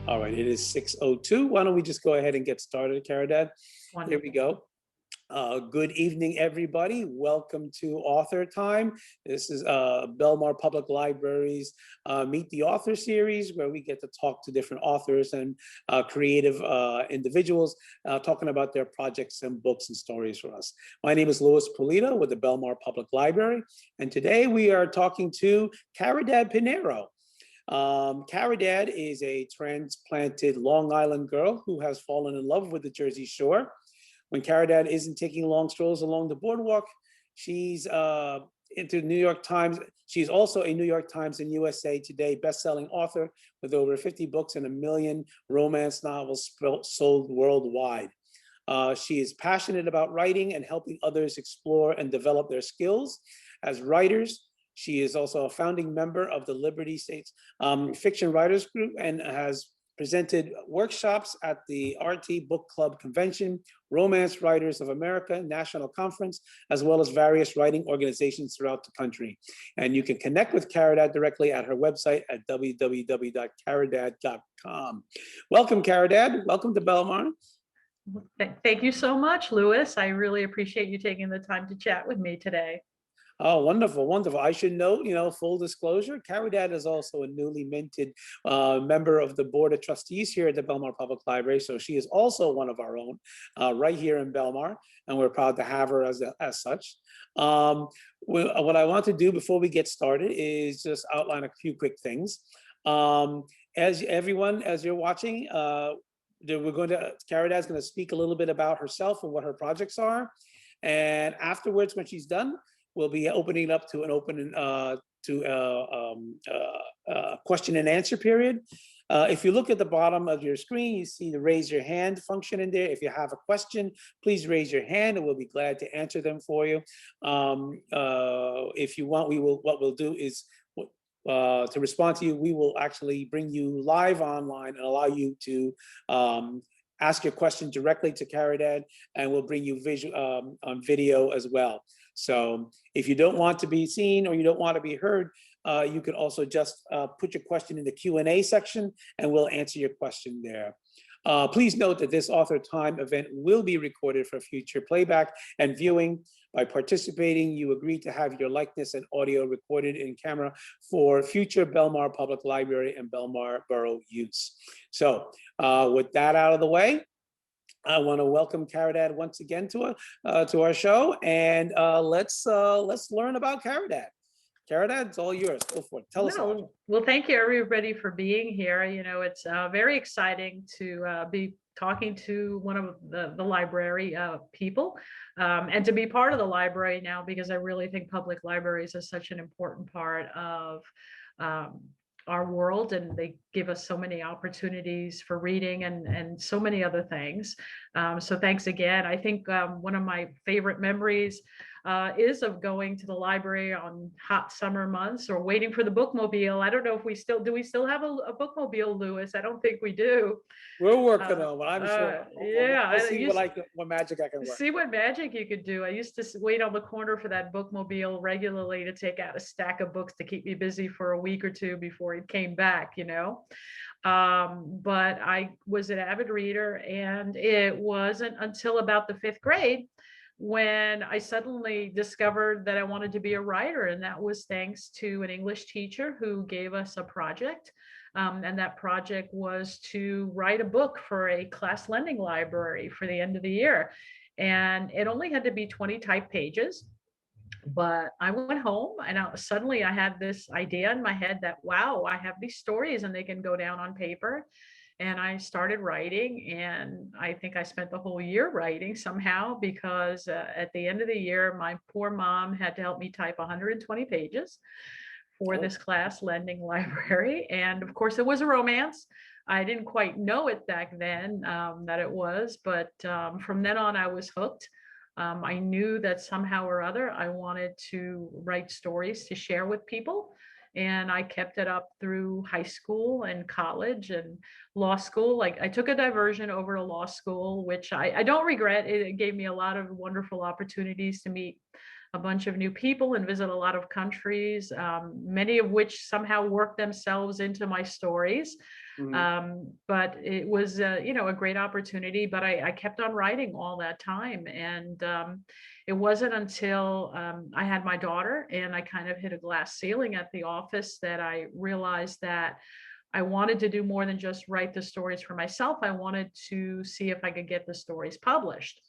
All right, it is 6:02. Why don't we just go ahead and get started, Caridad? Here we Wonderful. go. Good evening, everybody. Welcome to Author Time. This is Belmar Public Library's Meet the Author series, where we get to talk to different authors and creative individuals talking about their projects and books and stories for us. My name is Luis Pulido with the Belmar Public Library, and today we are talking to Caridad Pineiro. Caridad is a transplanted Long Island girl who has fallen in love with the Jersey Shore. When Caridad isn't taking long strolls along the boardwalk, she's into New York Times. She's also a New York Times and USA Today bestselling author with over 50 books and 1 million romance novels sold worldwide. She is passionate about writing and helping others explore and develop their skills as writers. She is also a founding member of the Liberty States Fiction Writers Group and has presented workshops at the RT Book Club Convention, Romance Writers of America National Conference, as well as various writing organizations throughout the country. And you can connect with Caridad directly at her website at www.caridad.com. Welcome, Caridad. Welcome to Belmar. Thank you so much, Louis. I really appreciate you taking the time to chat with me today. Oh, wonderful, wonderful. I should note, full disclosure, Caridad is also a newly minted member of the Board of Trustees here at the Belmar Public Library. So she is also one of our own right here in Belmar, and we're proud to have her as such. What I want to do before we get started is just outline a few quick things. As you're watching, Caridad's going to speak a little bit about herself and what her projects are. And afterwards, when she's done, we'll be opening up to a question and answer period. If you look at the bottom of your screen, you see the raise your hand function in there. If you have a question, please raise your hand and we'll be glad to answer them for you. If you want, what we'll do is to respond to you, we will actually bring you live online and allow you to ask your question directly to Caridad, and we'll bring you on video as well. So if you don't want to be seen or you don't want to be heard, you can also just put your question in the Q&A section and we'll answer your question there. Please note that this Author Time event will be recorded for future playback and viewing. By participating, you agree to have your likeness and audio recorded in camera for future Belmar Public Library and Belmar Borough use. So with that out of the way, I want to welcome Caridad once again to our show, and let's learn about Caridad. Caridad, it's all yours. Go for it. Tell us about it. Well, thank you everybody for being here. It's very exciting to be talking to one of the library people and to be part of the library now, because I really think public libraries are such an important part of our world, and they give us so many opportunities for reading and so many other things. So thanks again. I think one of my favorite memories is of going to the library on hot summer months or waiting for the bookmobile. I don't know if we still have a bookmobile, Louis. I don't think we do. We're working on it, I'm sure. Yeah, I'll see what magic I can work. See what magic you could do. I used to wait on the corner for that bookmobile regularly to take out a stack of books to keep me busy for a week or two before it came back, But I was an avid reader, and it wasn't until about the 5th grade when I suddenly discovered that I wanted to be a writer. And that was thanks to an English teacher who gave us a project. And that project was to write a book for a class lending library for the end of the year. And it only had to be 20 type pages. But I went home and suddenly I had this idea in my head that, wow, I have these stories and they can go down on paper. And I started writing, and I think I spent the whole year writing somehow, because at the end of the year, my poor mom had to help me type 120 pages for this class lending library. And of course, it was a romance. I didn't quite know it back then that it was, but from then on, I was hooked. I knew that somehow or other, I wanted to write stories to share with people. And I kept it up through high school and college and law school. Like, I took a diversion over to law school, which I don't regret. It gave me a lot of wonderful opportunities to meet a bunch of new people and visit a lot of countries, many of which somehow work themselves into my stories. Mhm. But it was, a great opportunity. But I kept on writing all that time, and it wasn't until I had my daughter and I kind of hit a glass ceiling at the office that I realized that I wanted to do more than just write the stories for myself. I wanted to see if I could get the stories published.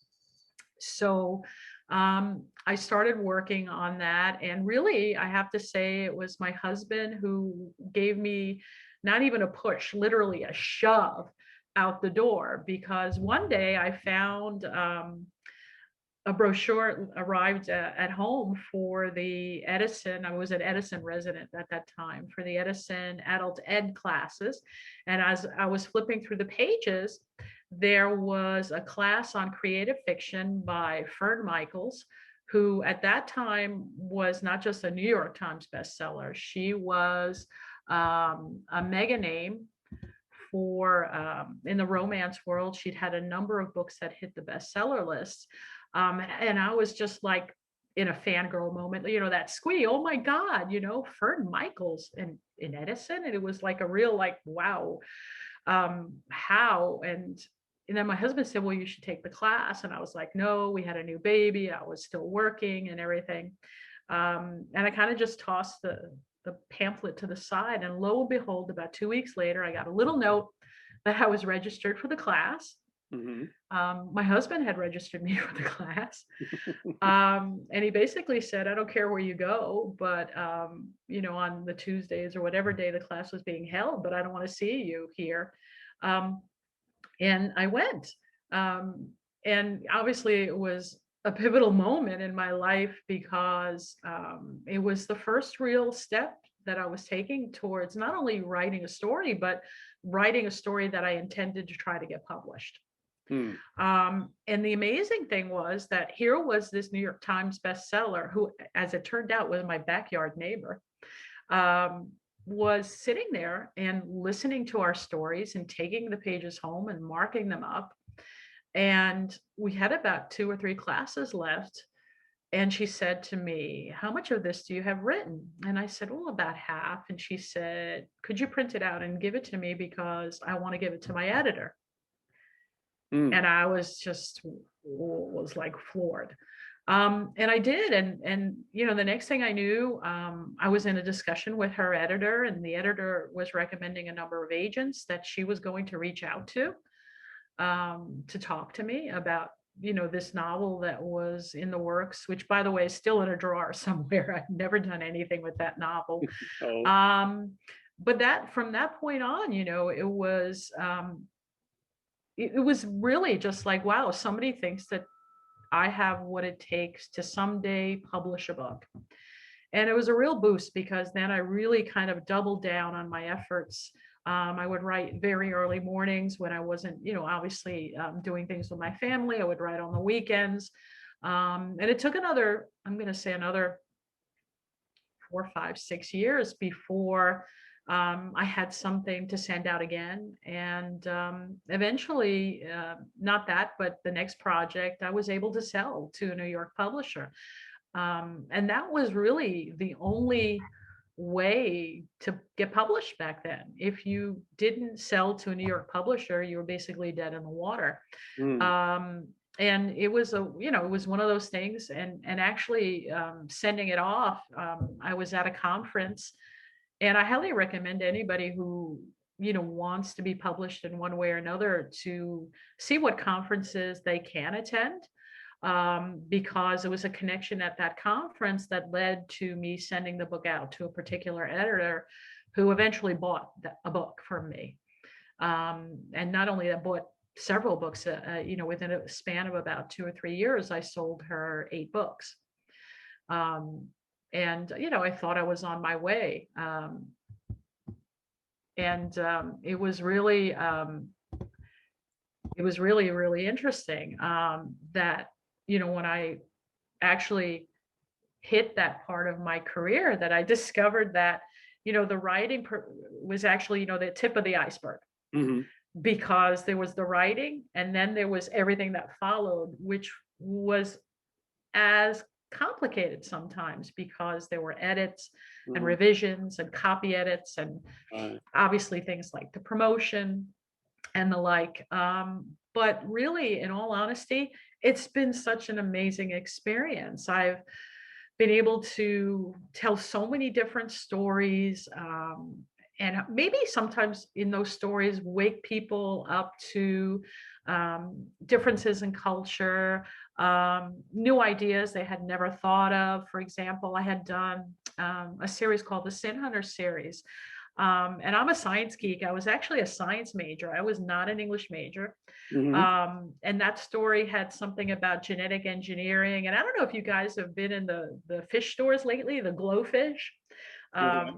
So I started working on that. And really, I have to say, it was my husband who gave me not even a push, literally a shove out the door. Because one day I found a brochure arrived at home for the Edison. I was an Edison resident at that time for the Edison adult ed classes. And as I was flipping through the pages, there was a class on creative fiction by Fern Michaels, who at that time was not just a New York Times bestseller, she was a mega name for in the romance world. She'd had a number of books that hit the bestseller list. And I was just like in a fangirl moment, that squee, oh my God, Fern Michaels and in Edison. And it was like a real, like, wow, how? And then my husband said, well, you should take the class. And I was like, no, we had a new baby. I was still working and everything. And I kind of just tossed the pamphlet to the side. And lo and behold, about 2 weeks later, I got a little note that I was registered for the class. Mhm. My husband had registered me for the class. And he basically said, I don't care where you go, but, on the Tuesdays or whatever day the class was being held, but I don't want to see you here. Um, and I went. Um, and obviously, it was a pivotal moment in my life because it was the first real step that I was taking towards not only writing a story, but writing a story that I intended to try to get published. Mm. And the amazing thing was that here was this New York Times bestseller who, as it turned out, was my backyard neighbor, um, was sitting there and listening to our stories and taking the pages home and marking them up. And we had about 2 or 3 classes left. And she said to me, how much of this do you have written? And I said, well, about half. And she said, could you print it out and give it to me because I want to give it to my editor? Mm. And I was like floored. And I did. And the next thing I knew, I was in a discussion with her editor, and the editor was recommending a number of agents that she was going to reach out to talk to me about, this novel that was in the works, which, by the way, is still in a drawer somewhere. I've never done anything with that novel. Oh. Um, but that from that point on, it was really just like, wow, somebody thinks that I have what it takes to someday publish a book. And it was a real boost because then I really kind of doubled down on my efforts. I would write very early mornings when I wasn't, obviously doing things with my family. I would write on the weekends. And it took I'm going to say another 4, 5, 6 years before I had something to send out again. And eventually, not that, but the next project I was able to sell to a New York publisher. And that was really the only way to get published back then. If you didn't sell to a New York publisher, you were basically dead in the water. Mm. And it was it was one of those things. And actually sending it off, I was at a conference, and I highly recommend anybody who wants to be published in one way or another to see what conferences they can attend, because it was a connection at that conference that led to me sending the book out to a particular editor who eventually bought a book from me. And not only that, bought several books. Within a span of about 2 or 3 years, I sold her 8 books. And I thought I was on my way. And it was really, really interesting that when I actually hit that part of my career, that I discovered that the writing was actually the tip of the iceberg, Mhm. because there was the writing and then there was everything that followed, which was as complicated sometimes because there were edits and Mhm. revisions and copy edits and Right. obviously things like the promotion and the like. But really, in all honesty, it's been such an amazing experience. I've been able to tell so many different stories. And maybe sometimes in those stories, wake people up to differences in culture, new ideas they had never thought of. For example, I had done a series called the Sin Hunter series. And I'm a science geek. I was actually a science major. I was not an English major. Mhm. And that story had something about genetic engineering. And I don't know if you guys have been in the fish stores lately, the glowfish. Yeah.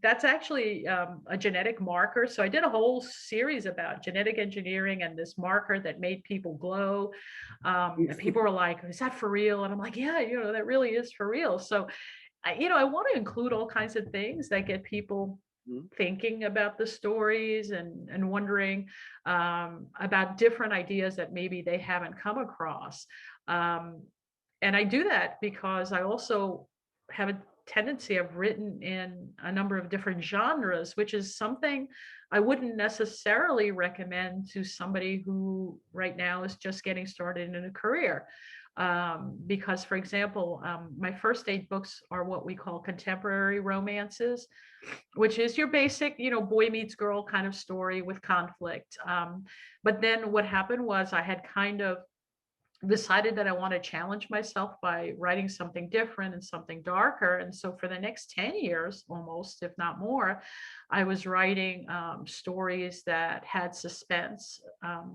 That's actually a genetic marker. So I did a whole series about genetic engineering and this marker that made people glow. And people were like, "Is that for real?" And I'm like, "Yeah, that really is for real." So I want to include all kinds of things that get people Mhm. thinking about the stories and wondering about different ideas that maybe they haven't come across. Um, and I do that because I also have a tendency, I've written in a number of different genres, which is something I wouldn't necessarily recommend to somebody who right now is just getting started in a career. Because, for example, my first 8 books are what we call contemporary romances, which is your basic, boy meets girl kind of story with conflict. But then what happened was I had kind of decided that I want to challenge myself by writing something different and something darker. And so for the next 10 years, almost, if not more, I was writing stories that had suspense.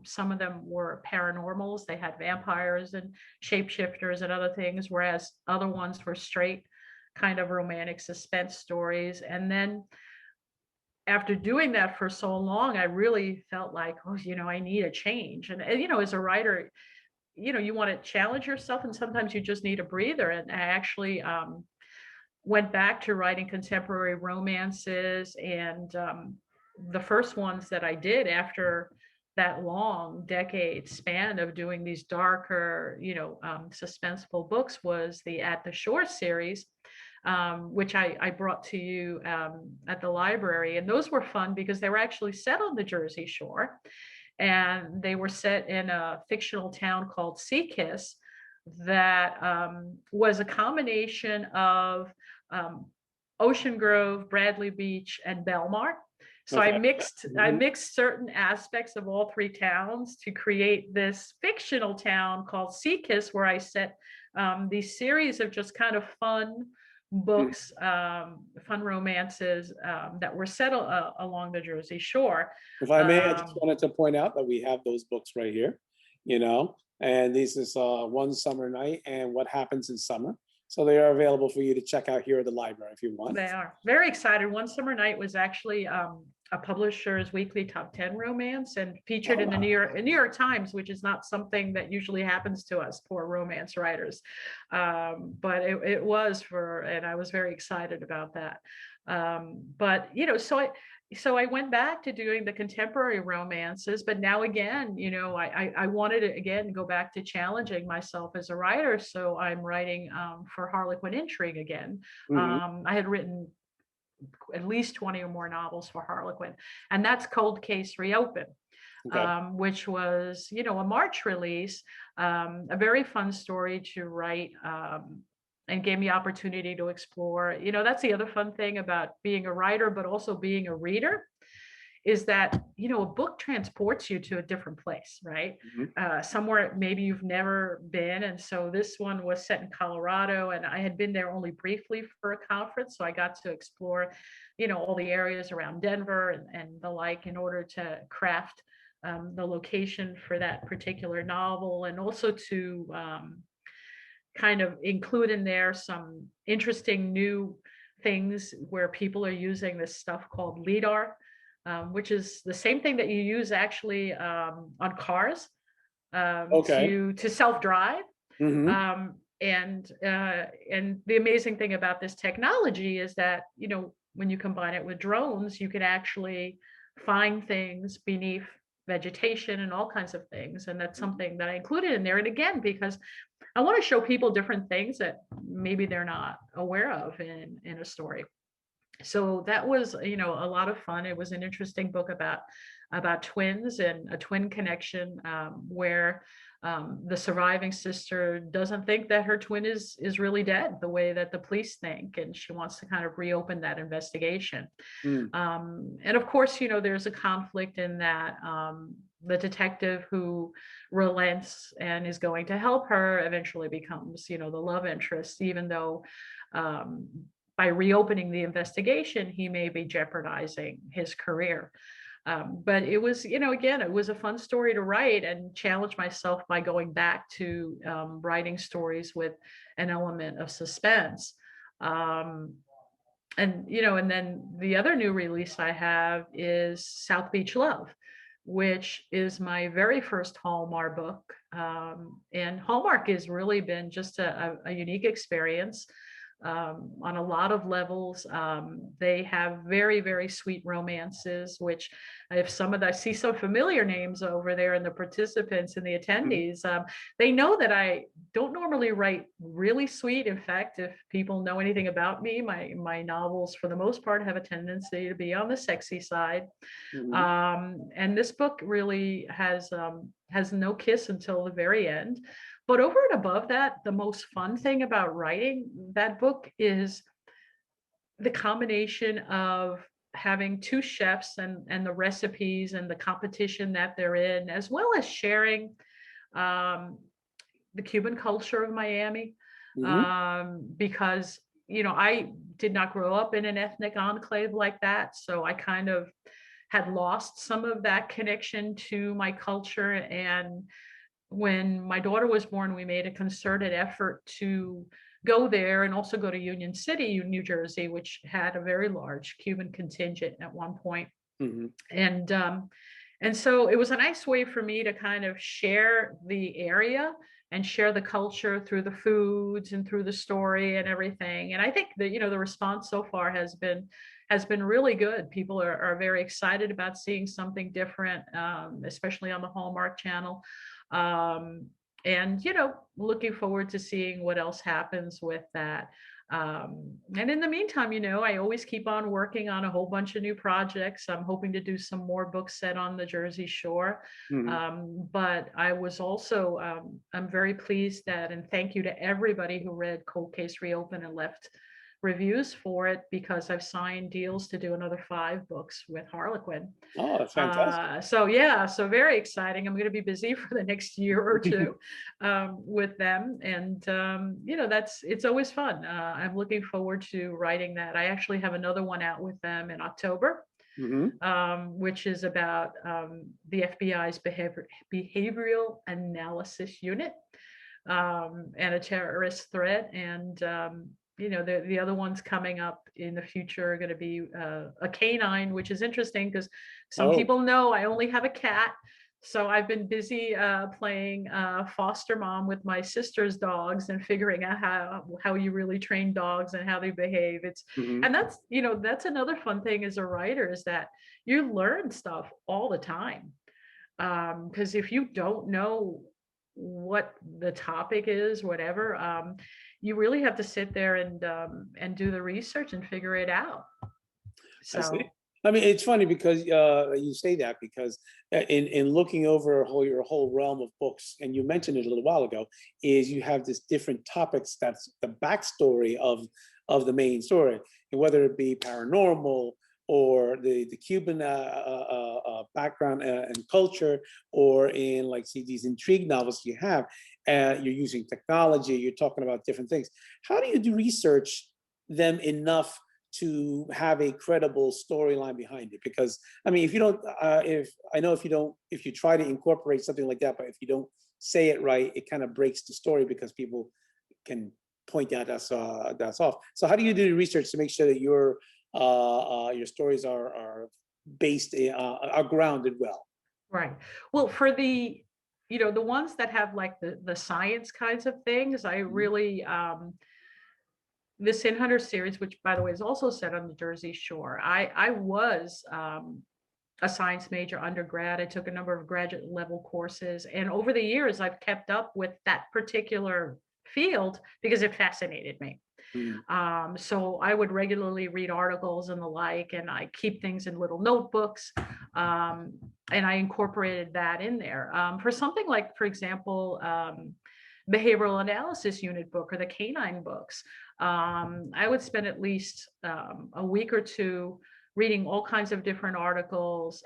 Some of them were paranormals, they had vampires and shapeshifters and other things, whereas other ones were straight kind of romantic suspense stories. And then after doing that for so long, I really felt like, oh, I need a change. And as a writer, you want to challenge yourself, and sometimes you just need a breather. And I actually went back to writing contemporary romances, and the first ones that I did after that long decade span of doing these darker, suspenseful books was the At the Shore series, which I brought to you at the library. And those were fun because they were actually set on the Jersey Shore, and they were set in a fictional town called Seakiss that was a combination of um, Ocean Grove, Bradley Beach, and Belmar. So I Okay. mixed I Mhm. mixed certain aspects of all 3 towns to create this fictional town called Seakiss, where I set these series of just kind of fun Mhm. books, fun romances that were set along the Jersey Shore. If I may, I just Um, wanted to point out that we have those books right here, and this is One Summer Night and What Happens in Summer. So they are available for you to check out here at the library if you want. They are very excited. One Summer Night was actually a publisher's weekly top 10 romance and featured Oh, in the wow. New York Times, which is not something that usually happens to us poor romance writers. But it was and I was very excited about that. But so I went back to doing the contemporary romances, but now again, I wanted to again go back to challenging myself as a writer. So I'm writing for Harlequin Intrigue again. Mhm. I had written at least 20 or more novels for Harlequin, and that's Cold Case Reopen, Okay. which was, a March release, a very fun story to write. And gave me opportunity to explore. That's the other fun thing about being a writer, but also being a reader, is that a book transports you to a different place, right? Mhm. Somewhere maybe you've never been. And so this one was set in Colorado, and I had been there only briefly for a conference, so I got to explore all the areas around Denver and the like in order to craft the location for that particular novel, and also to kind of include in there some interesting new things where people are using this stuff called LIDAR, which is the same thing that you use actually on cars Okay. to self-drive. Mhm. And the amazing thing about this technology is that when you combine it with drones, you can actually find things beneath vegetation and all kinds of things. And that's Mhm. something that I included in there. And again, because I want to show people different things that maybe they're not aware of in a story. So that was, a lot of fun. It was an interesting book about twins and a twin connection, where the surviving sister doesn't think that her twin is really dead the way that the police think, and she wants to kind of reopen that investigation. Mm, And of course, there's a conflict in that, the detective who relents and is going to help her eventually becomes, the love interest, even though, um, by reopening the investigation, he may be jeopardizing his career. But it was, again, it was a fun story to write, and challenge myself by going back to, writing stories with an element of suspense. Um, and then the other new release I have is South Beach Love, which is my very first Hallmark book. And Hallmark has really been just a unique experience, on a lot of levels. They have very, very sweet romances, which if I see some familiar names over there in the participants and the mhm. attendees, they know that I don't normally write really sweet. In fact, if people know anything about me, my novels for the most part have a tendency to be on the sexy side. Mhm. And this book really has no kiss until the very end. But over and above that, the most fun thing about writing that book is the combination of having two chefs and the recipes and the competition that they're in, as well as sharing, um, the Cuban culture of Miami, Mhm. because I did not grow up in an ethnic enclave like that, so I kind of had lost some of that connection to my culture. And when my daughter was born, we made a concerted effort to go there and also go to Union City, New Jersey, which had a very large Cuban contingent at one point. Mhm. And and so it was a nice way for me to kind of share the area and share the culture through the foods and through the story and everything. And I think that, the response so far has been really good. People are very excited about seeing something different, especially on the Hallmark Channel. Um, and looking forward to seeing what else happens with that. And in the meantime, I always keep on working on a whole bunch of new projects. I'm hoping to do some more books set on the Jersey Shore. Mhm. But I was also, I'm very pleased that, and thank you to everybody who read Cold Case Reopen and left reviews for it, because I've signed deals to do another 5 books with Harlequin. Oh, that's fantastic. So yeah, so very exciting. I'm going to be busy for the next year or two, with them, and it's always fun. I'm looking forward to writing that. I actually have another one out with them in October, Mhm. which is about, the FBI's behavioral analysis unit, and a terrorist threat. And the other ones coming up in the future are going to be, a canine, which is interesting because some Oh. people know I only have a cat. So I've been busy, playing, foster mom with my sister's dogs and figuring out how you really train dogs and how they behave. Mhm. And that's another fun thing as a writer, is that you learn stuff all the time. Because if you don't know what the topic is, whatever, you really have to sit there and do the research and figure it out. I see. So I mean, it's funny because you say that because in looking over your whole realm of books, and you mentioned it a little while ago, is you have this different topics that's the backstory of the main story, and whether it be paranormal or the Cuban background and culture, or in like see these intrigue novels you have, you're using technology, you're talking about different things. How do you do research them enough to have a credible storyline behind it? Because I mean, if you don't, if you try to incorporate something like that, but if you don't say it right, it kind of breaks the story because people can point out that's off. So how do you do the research to make sure that your stories are based are grounded well? right. Well, for the ones that have like the science kinds of things, I Mhm. really, the Sin Hunter series, which by the way is also set on the Jersey Shore. I was, a science major undergrad. I took a number of graduate level courses. And over the years, I've kept up with that particular field because it fascinated me. Mm. So I would regularly read articles and the like, and I keep things in little notebooks. Um, and I incorporated that in there. For something like, for example, behavioral analysis unit book or the canine books, I would spend at least a week or two reading all kinds of different articles,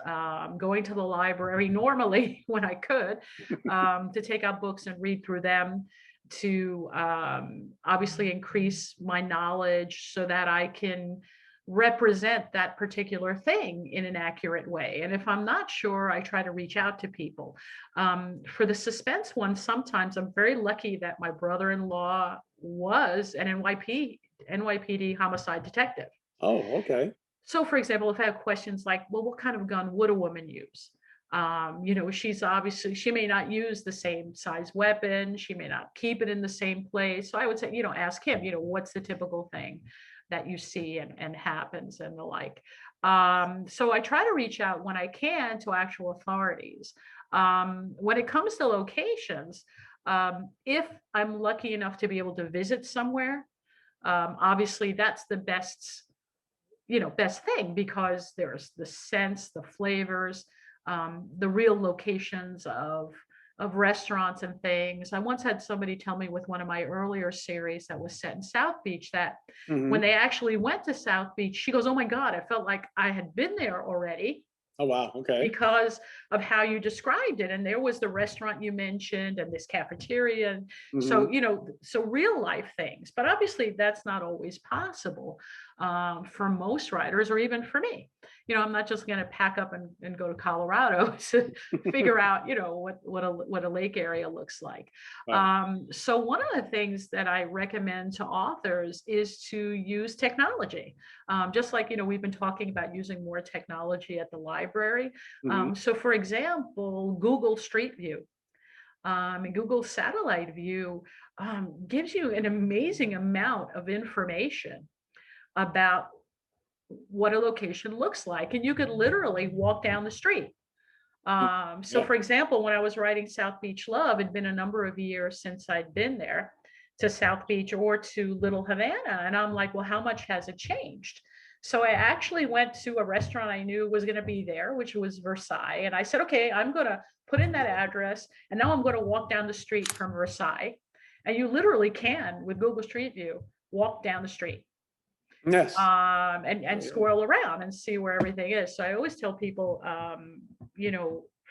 going to the library normally when I could, to take out books and read through them, to obviously increase my knowledge so that I can represent that particular thing in an accurate way. And if I'm not sure, I try to reach out to people. For the suspense one, sometimes I'm very lucky that my brother-in-law was an NYPD homicide detective. Oh, okay. So, for example, if I have questions like, well, what kind of gun would a woman use? She's obviously, she may not use the same size weapon. She may not keep it in the same place. So I would say, ask him, what's the typical thing that you see and happens and the like. So I try to reach out when I can to actual authorities. When it comes to locations, if I'm lucky enough to be able to visit somewhere, obviously that's the best thing because there's the scents, the flavors, the real locations of restaurants and things. I once had somebody tell me with one of my earlier series that was set in South Beach that when Hmm. they actually went to South Beach, she goes, "Oh my God, I felt like I had been there already." Oh, wow. Okay. Because of how you described it. And there was the restaurant you mentioned and this cafeteria. And Hmm. so real life things. But obviously, that's not always possible for most writers or even for me. I'm not just going to pack up and go to Colorado to figure out, what a lake area looks like. Right. So one of the things that I recommend to authors is to use technology. Just like, we've been talking about using more technology at the library. Hmm. So for example, Google Street View and Google Satellite View gives you an amazing amount of information about what a location looks like. And you could literally walk down the street. So Yeah. for example, when I was writing South Beach Love, it'd been a number of years since I'd been there to South Beach or to Little Havana. And I'm like, well, how much has it changed? So I actually went to a restaurant I knew was going to be there, which was Versailles. And I said, okay, I'm going to put in that address. And now I'm going to walk down the street from Versailles. And you literally can, with Google Street View, walk down the street Yes. and squirrel around and see where everything is. So I always tell people,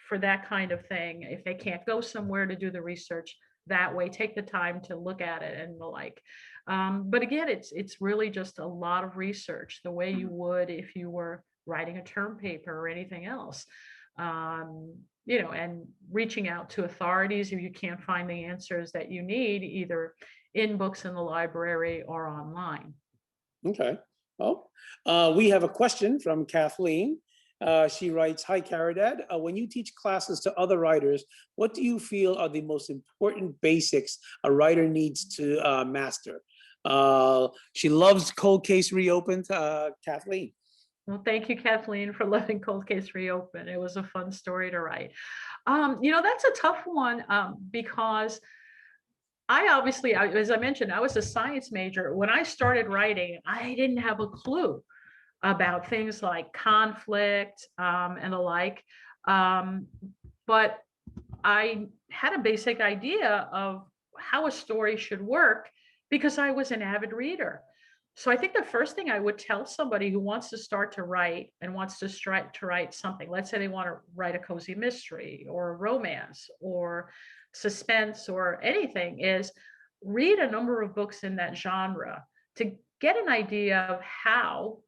for that kind of thing, if they can't go somewhere to do the research that way, take the time to look at it and the like. But again, it's really just a lot of research, the way you would if you were writing a term paper or anything else. And reaching out to authorities if you can't find the answers that you need, either in books in the library or online. Okay. Well, we have a question from Kathleen. She writes, "Hi, Caridad. When you teach classes to other writers, what do you feel are the most important basics a writer needs to master?" She loves Cold Case Reopened. Kathleen. Well, thank you, Kathleen, for letting Cold Case Reopen. It was a fun story to write. That's a tough one because as I mentioned, I was a science major. When I started writing, I didn't have a clue about things like conflict and the like. Um, but I had a basic idea of how a story should work because I was an avid reader. So I think the first thing I would tell somebody who wants to start to write and wants to write something, let's say they want to write a cozy mystery or a romance or suspense or anything, is read a number of books in that genre to get an idea of how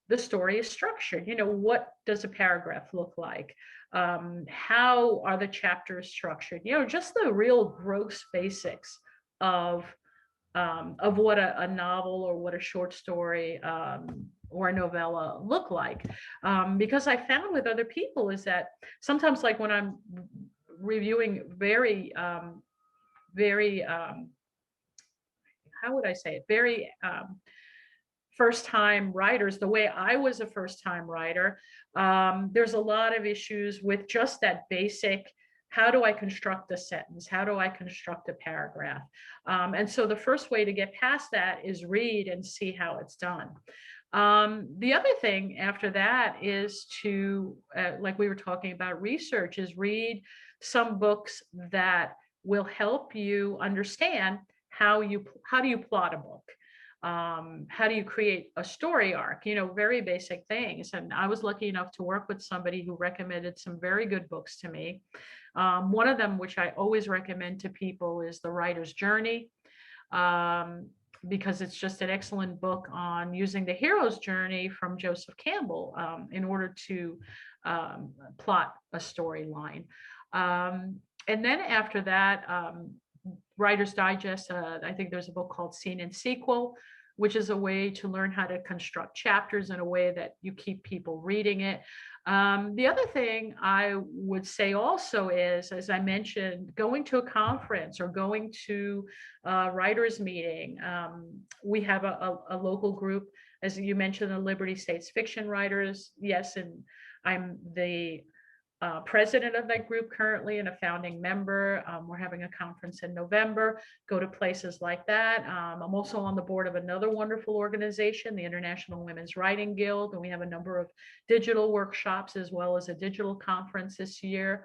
the story is structured. What does a paragraph look like? How are the chapters structured? Just the real gross basics of what a novel or what a short story or a novella look like. Because I found with other people is that sometimes, like when I'm reviewing very how would I say it? Very first-time writers, the way I was a first-time writer, there's a lot of issues with just that basic, how do I construct a sentence? How do I construct a paragraph? And so the first way to get past that is read and see how it's done. The other thing after that is to, like we were talking about research, is read some books that will help you understand how do you plot a book. How do you create a story arc? Very basic things. And I was lucky enough to work with somebody who recommended some very good books to me. One of them, which I always recommend to people, is The Writer's Journey, because it's just an excellent book on using the hero's journey from Joseph Campbell in order to plot a storyline. And then after that, Writer's Digest, I think there's a book called Scene and Sequel, which is a way to learn how to construct chapters in a way that you keep people reading it. The other thing I would say also is, as I mentioned, going to a conference or going to a writers meeting. We have a local group, as you mentioned, the Liberty States Fiction Writers. Yes, and I'm the president of that group currently and a founding member. We're having a conference in November. Go to places like that. I'm also on the board of another wonderful organization, the International Women's Writing Guild, and we have a number of digital workshops as well as a digital conference this year.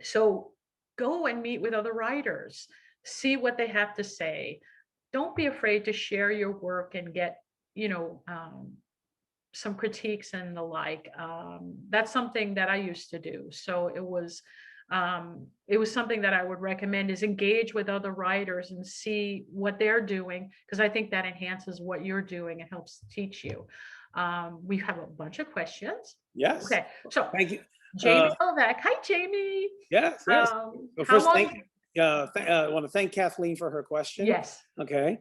So go and meet with other writers, see what they have to say. Don't be afraid to share your work and get, some critiques and the like. That's something that I used to do. So it was something that I would recommend, is engage with other writers and see what they're doing, because I think that enhances what you're doing and helps teach you. We have a bunch of questions. Yes. Okay, so Thank you. Jamie Novak. Hi, Jamie. Yes, yes. Well, How first, long? I want to thank Kathleen for her question. Yes. Okay.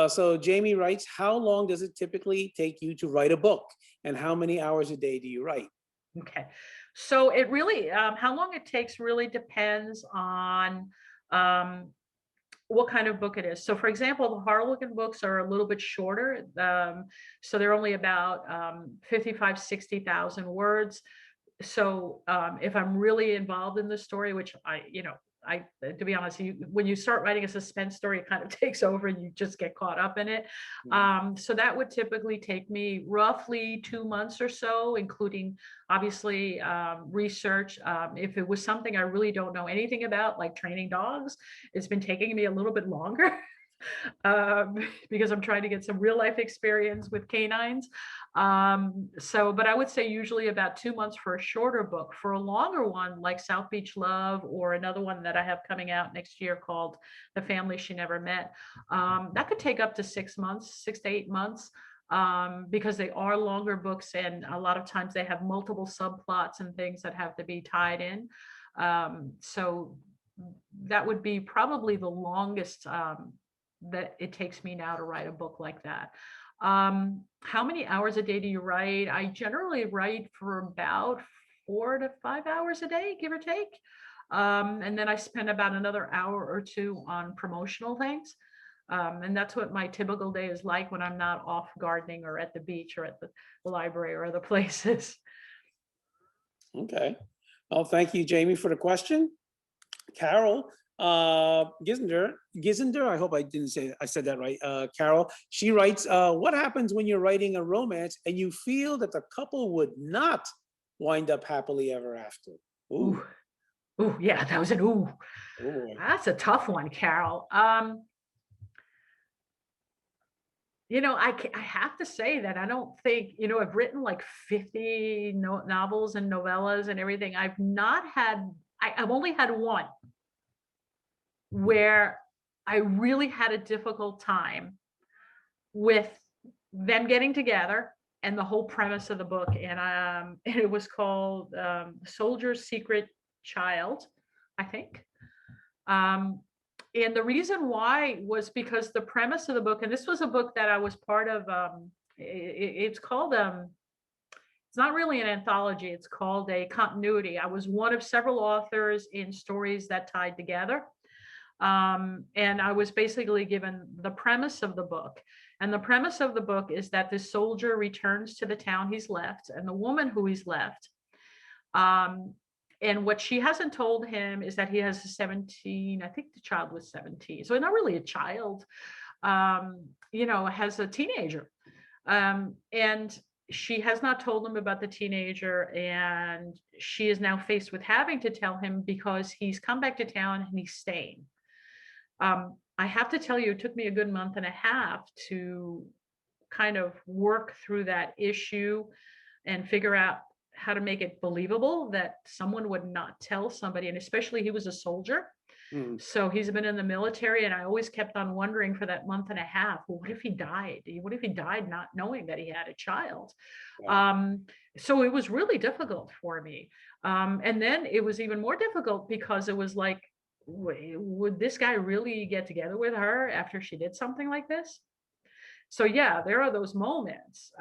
So Jamie writes, how long does it typically take you to write a book? And how many hours a day do you write? Okay. So it really, how long it takes really depends on what kind of book it is. So for example, the Harlequin books are a little bit shorter. So they're only about 55, 60,000 words. So if I'm really involved in the story, which to be honest, when you start writing a suspense story, it kind of takes over and you just get caught up in it. So that would typically take me roughly 2 months or so, including obviously research. If it was something I really don't know anything about, like training dogs, it's been taking me a little bit longer. Because I'm trying to get some real life experience with canines. But I would say usually about 2 months for a shorter book. For a longer one, like South Beach Love, or another one that I have coming out next year called The Family She Never Met, that could take up to 6 months, 6 to 8 months. Because they are longer books, and a lot of times they have multiple subplots and things that have to be tied in. So that would be probably the longest that it takes me now to write a book like that. How many hours a day do you write? I generally write for about 4 to 5 hours a day, give or take. And then I spend about another hour or two on promotional things. And that's what my typical day is like when I'm not off gardening or at the beach or at the library or other places. Okay. Well, thank you, Jamie, for the question. Carol Gizender, I hope I said that right. Carol, she writes, what happens when you're writing a romance and you feel that the couple would not wind up happily ever after? Ooh, ooh, yeah, that was an ooh. Ooh. That's a tough one, Carol. I have to say that I don't think, I've written like 50 novels and novellas and everything. I've only had one where I really had a difficult time with them getting together and the whole premise of the book. And it was called Soldier's Secret Child, I think. And the reason why was because the premise of the book, and this was a book that I was part of, it's called, it's not really an anthology, it's called a continuity. I was one of several authors in stories that tied together. And I was basically given the premise of the book. And the premise of the book is that this soldier returns to the town he's left and the woman who he's left. Um, and what she hasn't told him is that he has a 17, I think the child was 17. So not really a child, has a teenager. And she has not told him about the teenager, and she is now faced with having to tell him because he's come back to town and he's staying. I have to tell you, it took me a good month and a half to kind of work through that issue and figure out how to make it believable that someone would not tell somebody, and especially he was a soldier. Mm, So he's been in the military, and I always kept on wondering for that month and a half, well, what if he died? What if he died not knowing that he had a child? wow. Um, so it was really difficult for me. And then it was even more difficult because it was like, would this guy really get together with her after she did something like this? So yeah, there are those moments,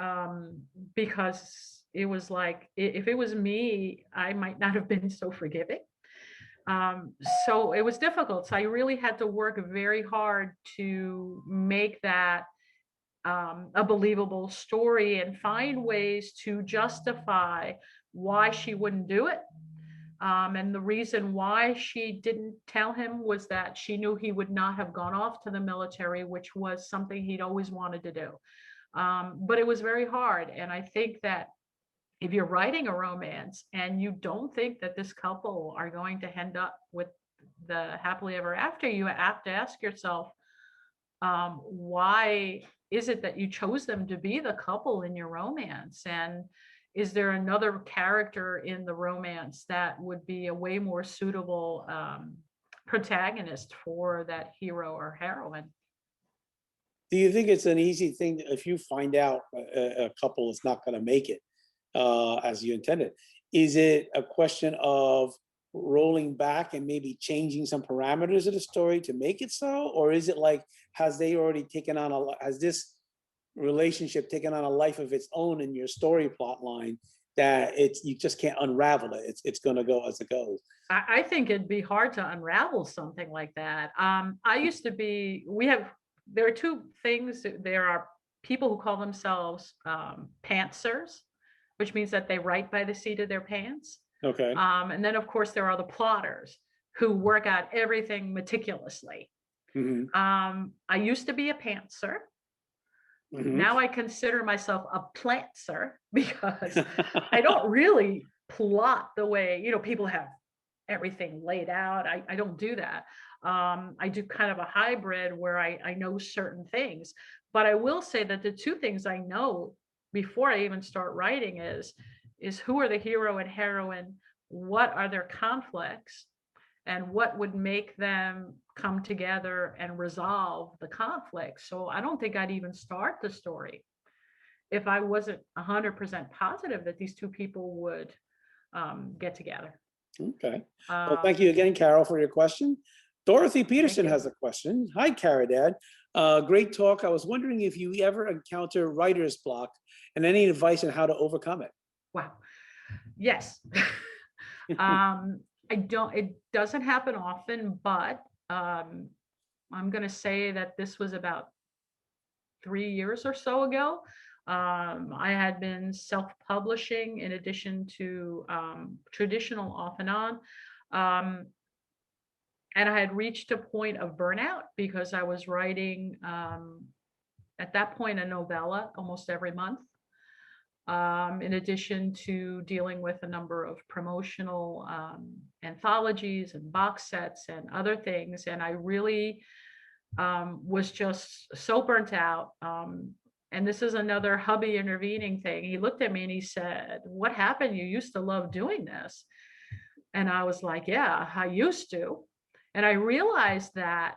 because it was like, if it was me, I might not have been so forgiving. Um, so it was difficult. So I really had to work very hard to make that a believable story and find ways to justify why she wouldn't do it. And the reason why she didn't tell him was that she knew he would not have gone off to the military, which was something he'd always wanted to do. But it was very hard. And I think that if you're writing a romance and you don't think that this couple are going to end up with the happily ever after, you have to ask yourself, why is it that you chose them to be the couple in your romance? And is there another character in the romance that would be a way more suitable protagonist for that hero or heroine? Do you think it's an easy thing if you find out a couple is not going to make it as you intended? Is it a question of rolling back and maybe changing some parameters of the story to make it so, or is it like has they already taken on has this relationship taken on a life of its own in your story plot line that it's you just can't unravel it? It's going to go as it goes. I think it'd be hard to unravel something like that. I used to be, there are two things. There are people who call themselves pantsers, which means that they write by the seat of their pants. Okay. And then, of course, there are the plotters who work out everything meticulously. Hmm. I used to be a pantser. Hmm. Now I consider myself a plantser because I don't really plot the way, people have everything laid out. I don't do that. I do kind of a hybrid where I know certain things. But I will say that the two things I know before I even start writing is who are the hero and heroine, what are their conflicts, and what would make them come together and resolve the conflict. So I don't think I'd even start the story if I wasn't 100% positive that these two people would get together. Okay. Well, thank you Um, again, Carol, for your question. Dorothy thank Peterson you. has a question. Hi, Caridad. Great talk. I was wondering if you ever encounter writer's block and any advice on how to overcome it. Wow. Yes. um, it doesn't happen often, but I'm going to say that this was about 3 years or so ago. I had been self-publishing in addition to traditional off and on. Um, and I had reached a point of burnout because I was writing, at that point, a novella almost every month, in addition to dealing with a number of promotional anthologies and box sets and other things. And I really was just so burnt out. And this is another hubby intervening thing. He looked at me and he said, "What happened? You used to love doing this." And I was like, "Yeah, I used to." And I realized that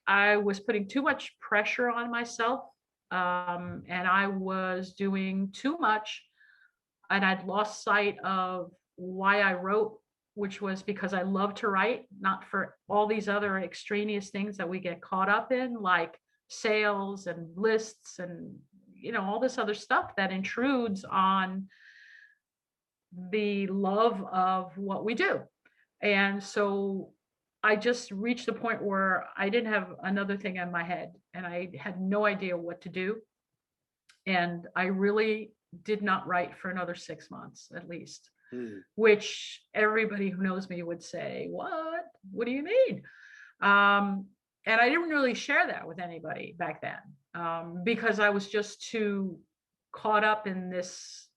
I was putting too much pressure on myself, and I was doing too much, and I'd lost sight of why I wrote, which was because I love to write, not for all these other extraneous things that we get caught up in, like sales and lists and all this other stuff that intrudes on the love of what we do. And so I just reached the point where I didn't have another thing in my head and I had no idea what to do. And I really did not write for another 6 months at least, Mm. which everybody who knows me would say, what? What do you mean? Um, and I didn't really share that with anybody back then, because I was just too caught up in this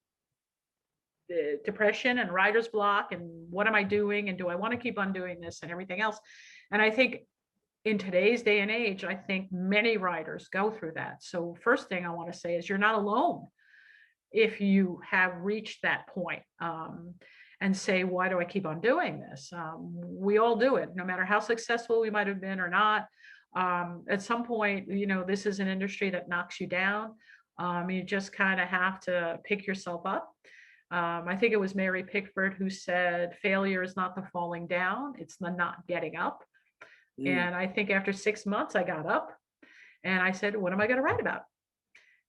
depression and writer's block and what am I doing and do I want to keep on doing this and everything else. And I think in today's day and age, I think many writers go through that. So first thing I want to say is you're not alone if you have reached that point, and say, why do I keep on doing this? We all do it, no matter how successful we might have been or not. At some point, this is an industry that knocks you down. You just kind of have to pick yourself up. I think it was Mary Pickford who said, failure is not the falling down, it's the not getting up. Mm. And I think after 6 months, I got up and I said, what am I going to write about?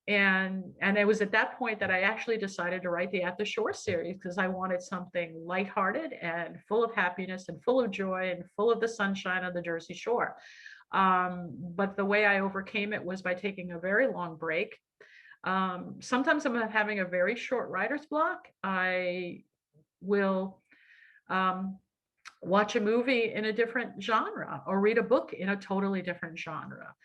And it was at that point that I actually decided to write the At the Shore series because I wanted something lighthearted and full of happiness and full of joy and full of the sunshine of the Jersey Shore. But the way I overcame it was by taking a very long break. Sometimes I'm having a very short writer's block. I will watch a movie in a different genre or read a book in a totally different genre.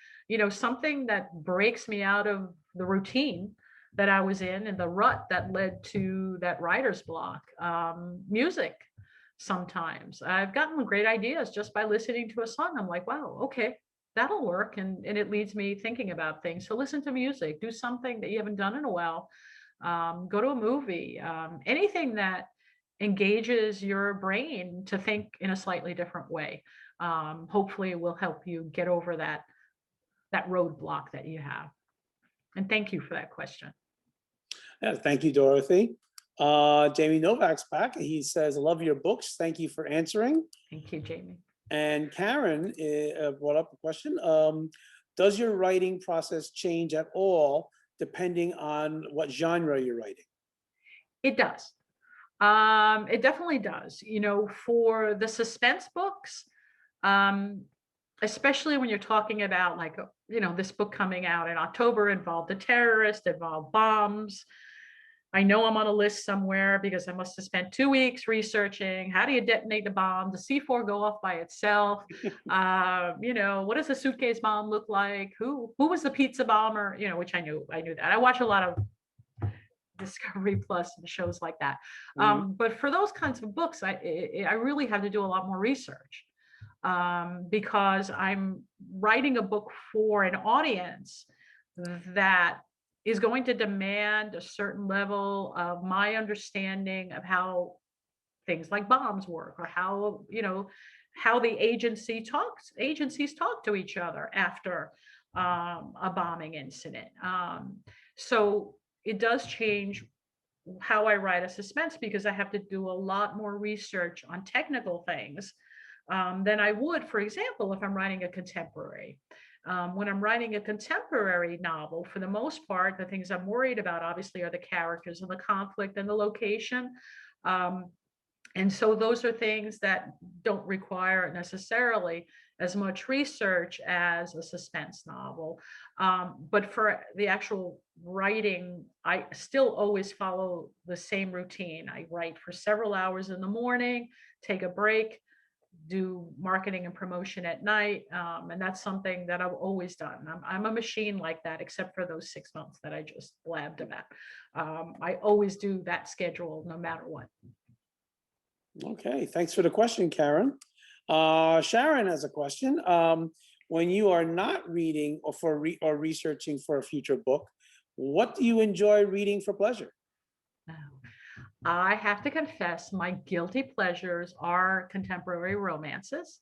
Something that breaks me out of the routine that I was in and the rut that led to that writer's block. Music. Sometimes I've gotten great ideas just by listening to a song. I'm like, wow, okay, that'll work. And it leads me thinking about things. So listen to music, do something that you haven't done in a while. Go to a movie, anything that engages your brain to think in a slightly different way. Hopefully will help you get over that roadblock that you have. And thank you for that question. Yeah, thank you, Dorothy. Jamie Novak's back. He says, love your books. Thank you for answering. Thank you, Jamie. And Karen brought up a question. Does your writing process change at all depending on what genre you're writing? It does. It definitely does. For the suspense books, especially when you're talking about like, this book coming out in October involved a terrorist, involved bombs. I know I'm on a list somewhere because I must have spent 2 weeks researching how do you detonate the bomb, the C4 go off by itself. What does a suitcase bomb look like? Who was the pizza bomber? Which I knew that. I watch a lot of Discovery Plus and shows like that. But for those kinds of books, I really have to do a lot more research, because I'm writing a book for an audience that is going to demand a certain level of my understanding of how things like bombs work, or how the agencies talk to each other after a bombing incident. So it does change how I write a suspense because I have to do a lot more research on technical things than I would, for example, if I'm writing a contemporary. When I'm writing a contemporary novel, for the most part, the things I'm worried about obviously are the characters and the conflict and the location. And so those are things that don't require necessarily as much research as a suspense novel. But for the actual writing, I still always follow the same routine. I write for several hours in the morning, take a break, do marketing and promotion at night. And that's something that I've always done. I'm a machine like that, except for those 6 months that I just blabbed about. I always do that schedule no matter what. Okay, thanks for the question, Karen. Sharon has a question. When you are not reading or researching for a future book, what do you enjoy reading for pleasure? I have to confess, my guilty pleasures are contemporary romances.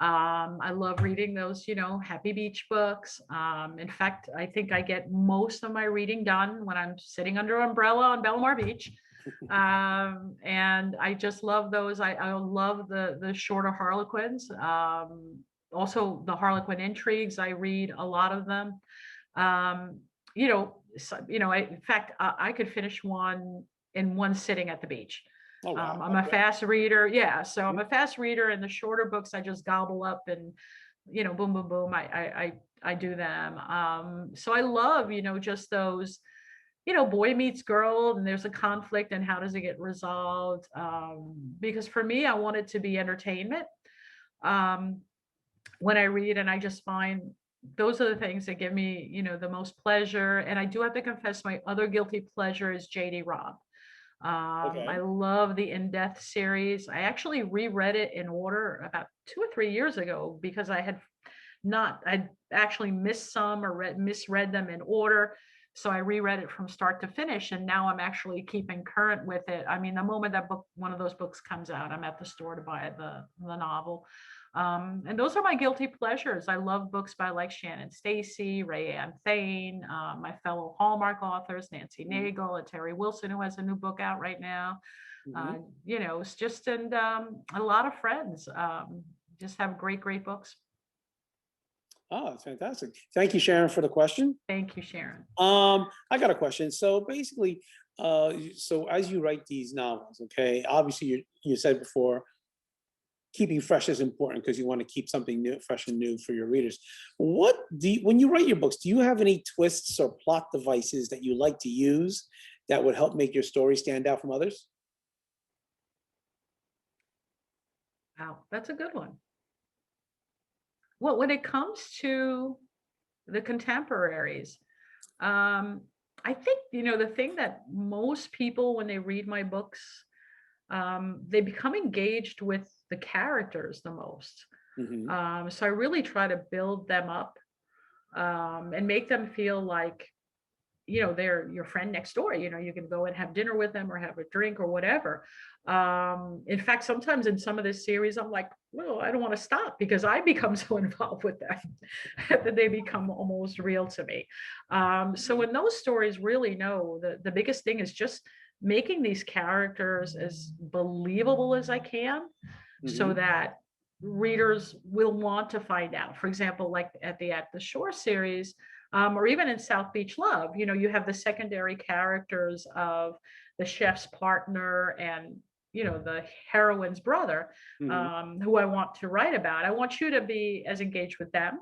I love reading those, happy beach books. In fact, I think I get most of my reading done when I'm sitting under an umbrella on Belmar Beach. And I just love those. I love the shorter Harlequins. Also the Harlequin intrigues. I read a lot of them. In fact, I could finish one in one sitting at the beach. Oh, wow. I'm a Okay. fast reader. Yeah. So I'm Mhm. a fast reader, and the shorter books I just gobble up and, boom, boom, boom. I do them. So I love, just those, boy meets girl and there's a conflict and how does it get resolved? Because for me, I want it to be entertainment. Um, when I read, and I just find those are the things that give me, the most pleasure. And I do have to confess, my other guilty pleasure is JD Robb. I Okay. love the In Death series. I actually reread it in order about 2 or 3 years ago because I'd actually missed some or misread them in order. So I reread it from start to finish, and now I'm actually keeping current with it. I mean, the moment that one of those books comes out, I'm at the store to buy the novel. And those are my guilty pleasures. I love books by like Shannon Stacy, Ray Ann Thane, my fellow Hallmark authors, Nancy Mhm. Nagel, and Terry Wilson, who has a new book out right now. Mhm. It's just, and a lot of friends just have great, great books. Oh, that's fantastic. Thank you, Sharon, for the question. Thank you, Sharon. I got a question. So basically, so as you write these novels, okay, obviously you said before, keeping fresh is important because you want to keep something new, fresh and new for your readers. When you write your books, do you have any twists or plot devices that you like to use that would help make your story stand out from others? Wow, that's a good one. Well, when it comes to the contemporaries, um, I think, the thing that most people, when they read my books, they become engaged with the characters the most. Hmm. So I really try to build them up and make them feel like, they're your friend next door. You can go and have dinner with them or have a drink or whatever. In fact, sometimes in some of this series, I'm like, well, I don't want to stop because I become so involved with them that they become almost real to me. So in those stories, really, no, the biggest thing is just making these characters as believable as I can so Hmm. that readers will want to find out. For example, like at the Shore series, or even in South Beach Love, you have the secondary characters of the chef's partner and the heroine's brother, Hmm. who I want to write about. I want you to be as engaged with them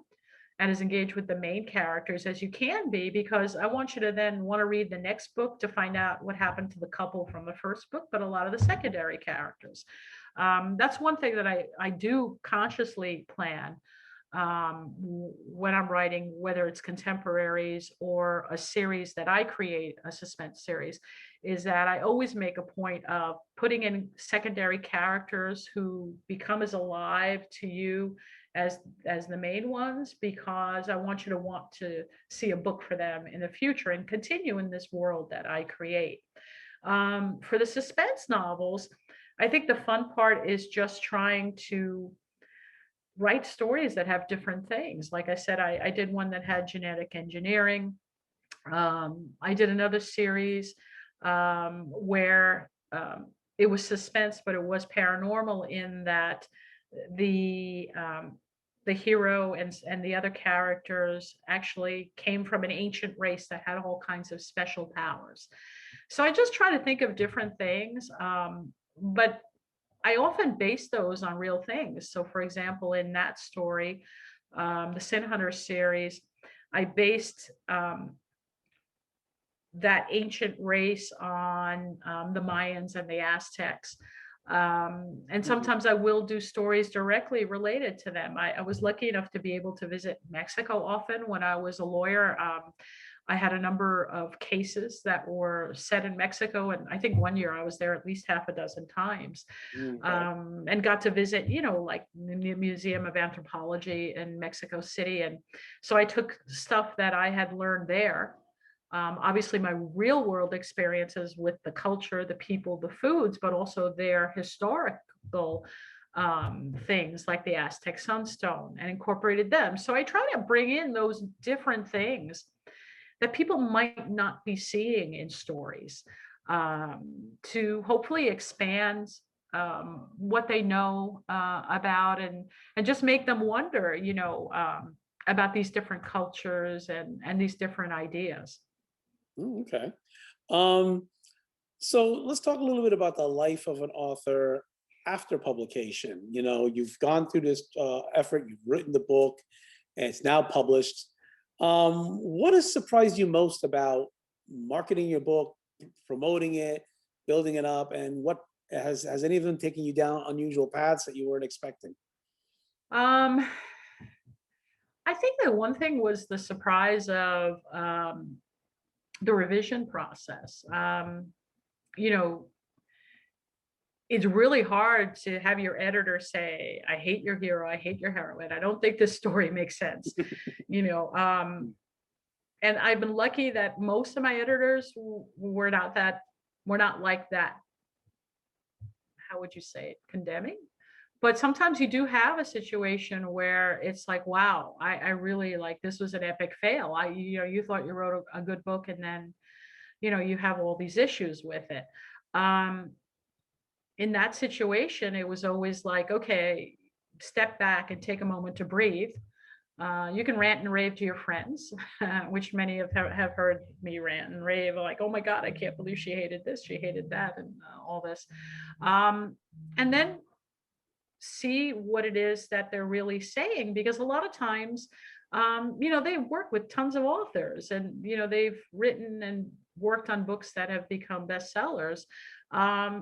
and as engaged with the main characters as you can be, because I want you to then want to read the next book to find out what happened to the couple from the first book, but a lot of the secondary characters. That's one thing that I do consciously plan when I'm writing, whether it's contemporaries or a series that I create, a suspense series, is that I always make a point of putting in secondary characters who become as alive to you as the main ones, because I want you to want to see a book for them in the future and continue in this world that I create. For the suspense novels, I think the fun part is just trying to write stories that have different things. Like I said, I did one that had genetic engineering. I did another series where it was suspense, but it was paranormal in that the um, the hero and the other characters actually came from an ancient race that had all kinds of special powers. So I just try to think of different things, but I often base those on real things. So, for example, in that story, the Sin Hunter series, I based that ancient race on the Mayans and the Aztecs. And Hmm. sometimes I will do stories directly related to them. I was lucky enough to be able to visit Mexico often when I was a lawyer. I had a number of cases that were set in Mexico, and I think one year I was there at least half a dozen times, Okay. and got to visit, like the Museum of Anthropology in Mexico City. And so I took stuff that I had learned there. Obviously, my real world experiences with the culture, the people, the foods, but also their historical things like the Aztec Sunstone, and incorporated them. So I try to bring in those different things that people might not be seeing in stories, to hopefully expand what they know about, and just make them wonder, about these different cultures and these different ideas. Okay. Um, So let's talk a little bit about the life of an author after publication. You know, you've gone through this effort, you've written the book, and it's now published. What has surprised you most about marketing your book, promoting it, building it up, and what has any of them taken you down unusual paths that you weren't expecting? Um, I think that one thing was the surprise of the revision process. You know, it's really hard to have your editor say, I hate your hero, I hate your heroine. I don't think this story makes sense. You know, and I've been lucky that most of my editors were not like that. How would you say it? Condemning. But sometimes you do have a situation where it's like, wow, I really like this was an epic fail. You thought you wrote a good book and then, you have all these issues with it. Um, in that situation, it was always like, okay, step back and take a moment to breathe. You can rant and rave to your friends, which many have heard me rant and rave, like, oh my God, I can't believe she hated this, she hated that, and all this. And then see what it is that they're really saying, because a lot of times, they work with tons of authors and, they've written and worked on books that have become bestsellers.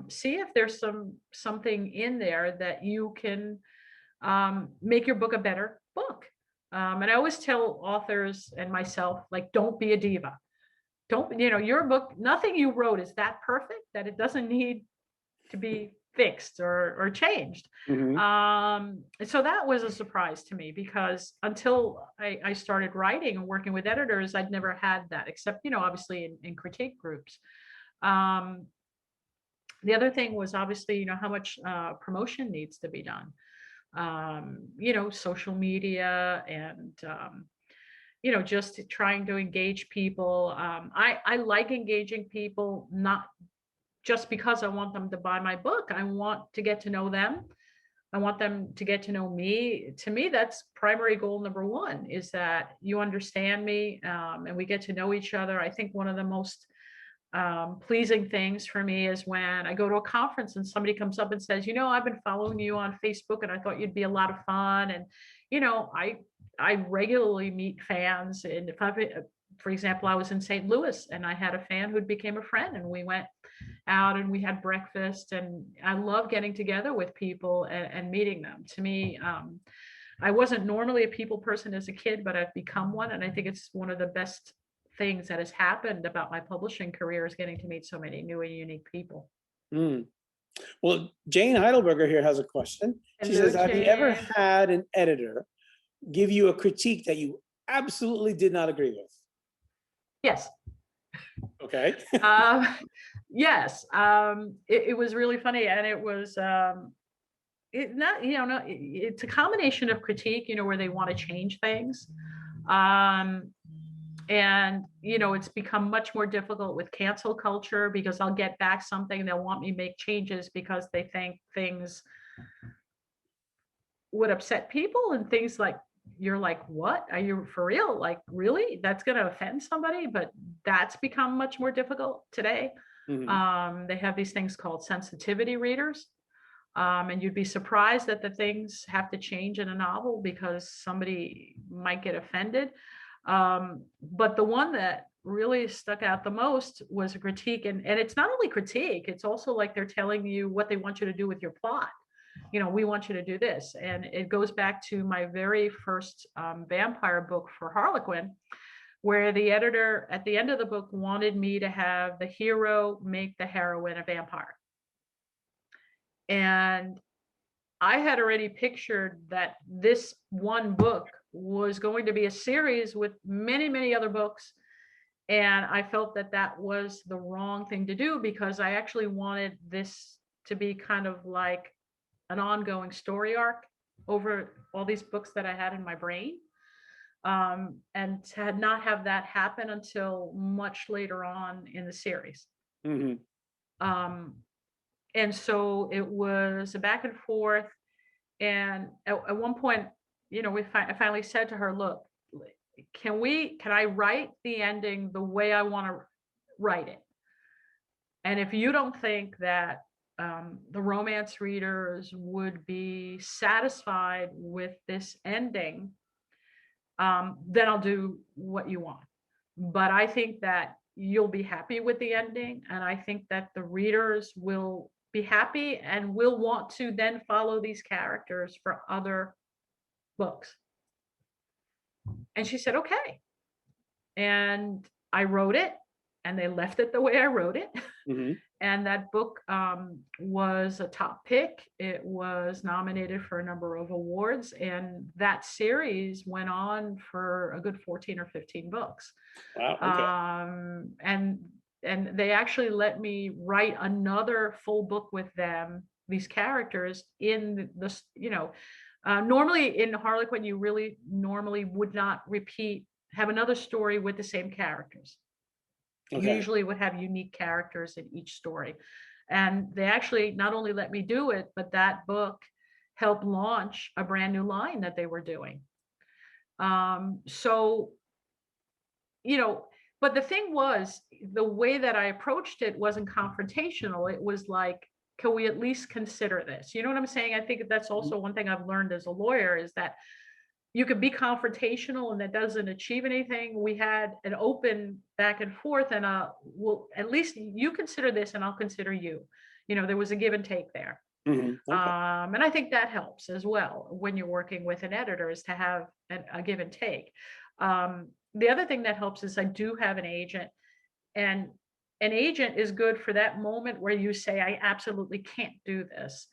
See if there's something in there that you can make your book a better book. And I always tell authors and myself, like, don't be a diva. Don't, your book, nothing you wrote is that perfect that it doesn't need to be fixed or changed. Mhm. So that was a surprise to me, because until I started writing and working with editors, I'd never had that, except, obviously in critique groups. Um, the other thing was obviously, how much promotion needs to be done. Social media and, just trying to engage people. I like engaging people, not just because I want them to buy my book. I want to get to know them. I want them to get to know me. To me, that's primary goal number one, is that you understand me, and we get to know each other. I think one of the most pleasing things for me is when I go to a conference and somebody comes up and says, I've been following you on Facebook and I thought you'd be a lot of fun. And, I regularly meet fans. And if for example, I was in St. Louis and I had a fan who became a friend, and we went out and we had breakfast, and I love getting together with people and meeting them. To me, I wasn't normally a people person as a kid, but I've become one. And I think it's one of the best things that has happened about my publishing career, is getting to meet so many new and unique people. Mm. Well, Jane Heidelberger here has a question. She Hello, says, have you ever Jane. had an editor give you a critique that you absolutely did not agree with? Yes. Okay. Um, yes. It was really funny. And it was, it not, no, it's a combination of critique, where they want to change things. Um, and it's become much more difficult with cancel culture, because I'll get back something, they'll want me to make changes because they think things would upset people, and things like, you're like, what, are you for real, like, really, that's going to offend somebody? But that's become much more difficult today. Mhm. They have these things called sensitivity readers. And you'd be surprised that the things have to change in a novel because somebody might get offended. But the one that really stuck out the most was a critique. And it's not only critique, it's also like they're telling you what they want you to do with your plot. We want you to do this. And it goes back to my very first vampire book for Harlequin, where the editor at the end of the book wanted me to have the hero make the heroine a vampire. And I had already pictured that this one book was going to be a series with many, many other books. And I felt that that was the wrong thing to do, because I actually wanted this to be kind of like an ongoing story arc over all these books that I had in my brain. And to not have that happen until much later on in the series. Mhm. Um, and so it was a back and forth. And at one point, I finally said to her, look, can I write the ending the way I want to write it? And if you don't think that the romance readers would be satisfied with this ending, then I'll do what you want. But I think that you'll be happy with the ending. And I think that the readers will be happy and will want to then follow these characters for other books. And she said, okay. And I wrote it, and they left it the way I wrote it. Mhm. And that book was a top pick. It was nominated for a number of awards, and that series went on for a good 14 or 15 books. Wow. Okay. And they actually let me write another full book with them, these characters in this, normally in Harlequin, you really normally would not have another story with the same characters. You Okay. usually would have unique characters in each story. And they actually not only let me do it, but that book helped launch a brand new line that they were doing. So, but the thing was, the way that I approached it wasn't confrontational. It was like, can we at least consider this? You know what I'm saying? I think that's also one thing I've learned as a lawyer, is that you could be confrontational and that doesn't achieve anything. We had an open back and forth, and well, at least you consider this and I'll consider you. There was a give and take there. Okay. And I think that helps as well when you're working with an editor, is to have a give and take. The other thing that helps is I do have an agent, and an agent is good for that moment where you say, I absolutely can't do this.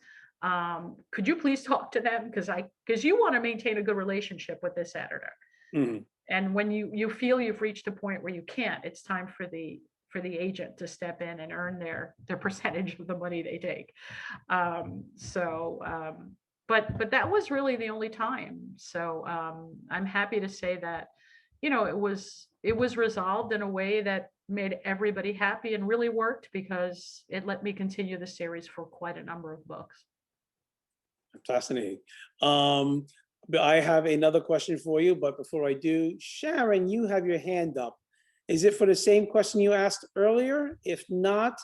Could you please talk to them? Because you want to maintain a good relationship with this editor. Mhm. And when you feel you've reached a point where you can't, it's time for the agent to step in and earn their percentage of the money they take. But that was really the only time. So I'm happy to say that, it was resolved in a way that made everybody happy and really worked, because it let me continue the series for quite a number of books. Fascinating. But I have another question for you, but before I do, Sharon, you have your hand up. Is it for the same question you asked earlier? If not,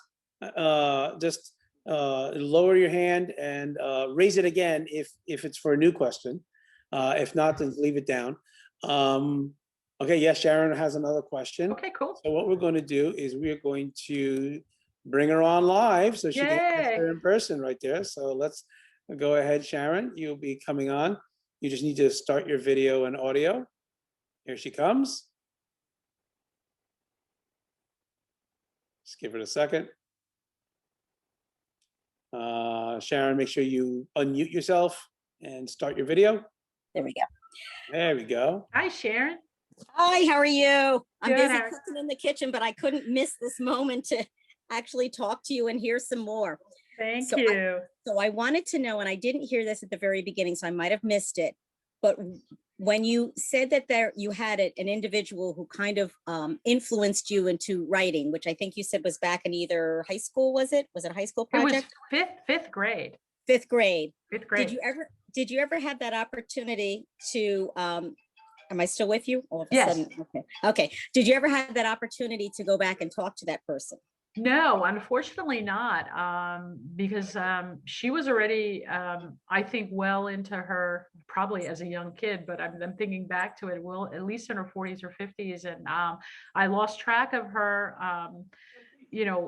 just lower your hand and raise it again if it's for a new question. If not, then leave it down. Okay, yes, Sharon has another question. Okay, cool. So what we're going to do is we're going to bring her on live so she can answer in person right there. So let's go ahead, Sharon. You'll be coming on. You just need to start your video and audio. Here she comes. Just give it a second. Sharon, make sure you unmute yourself and start your video. There we go. There we go. Hi, Sharon. Hi, how are you? I'm Good, busy how are- cooking in the kitchen, but I couldn't miss this moment to actually talk to you and hear some more. Thank So you. So I wanted to know, and I didn't hear this at the very beginning, so I might have missed it, but when you said that you had an individual who kind of influenced you into writing, which I think you said was back in either high school, was it? Was it a high school project? It was fifth grade. Fifth grade. Fifth grade. Did you ever have that opportunity to, am I still with you? All of a Yes. sudden, okay. Did you ever have that opportunity to go back and talk to that person? No, unfortunately not, because she was already, I think, well into her, probably as a young kid, but I'm thinking back to it, well, at least in her 40s or 50s. And I lost track of her,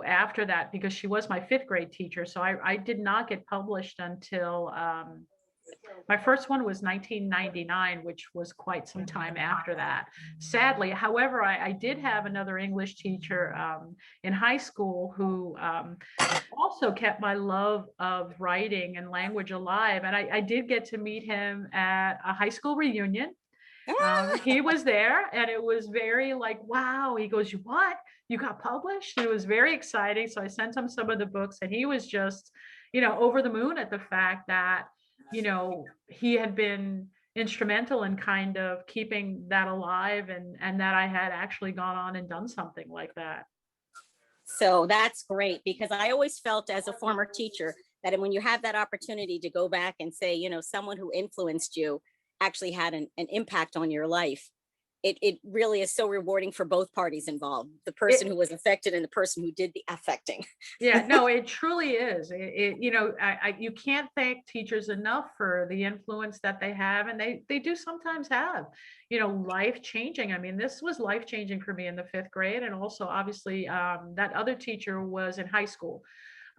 after that, because she was my fifth grade teacher. So I did not get published until my first one was 1999, which was quite some time after that, sadly. However, I did have another English teacher in high school who also kept my love of writing and language alive. And I did get to meet him at a high school reunion. He was there, and it was very like, wow. He goes, what? You got published? And it was very exciting. So I sent him some of the books, and he was just, over the moon at the fact that, he had been instrumental in kind of keeping that alive, and that I had actually gone on and done something like that. So that's great, because I always felt as a former teacher that when you have that opportunity to go back and say, someone who influenced you actually had an impact on your life, it really is so rewarding for both parties involved, the person who was affected and the person who did the affecting. Yeah, no, it truly is. You know, you can't thank teachers enough for the influence that they have, and they do sometimes have, you know, life changing. I mean, this was life changing for me in the fifth grade, and also obviously that other teacher was in high school.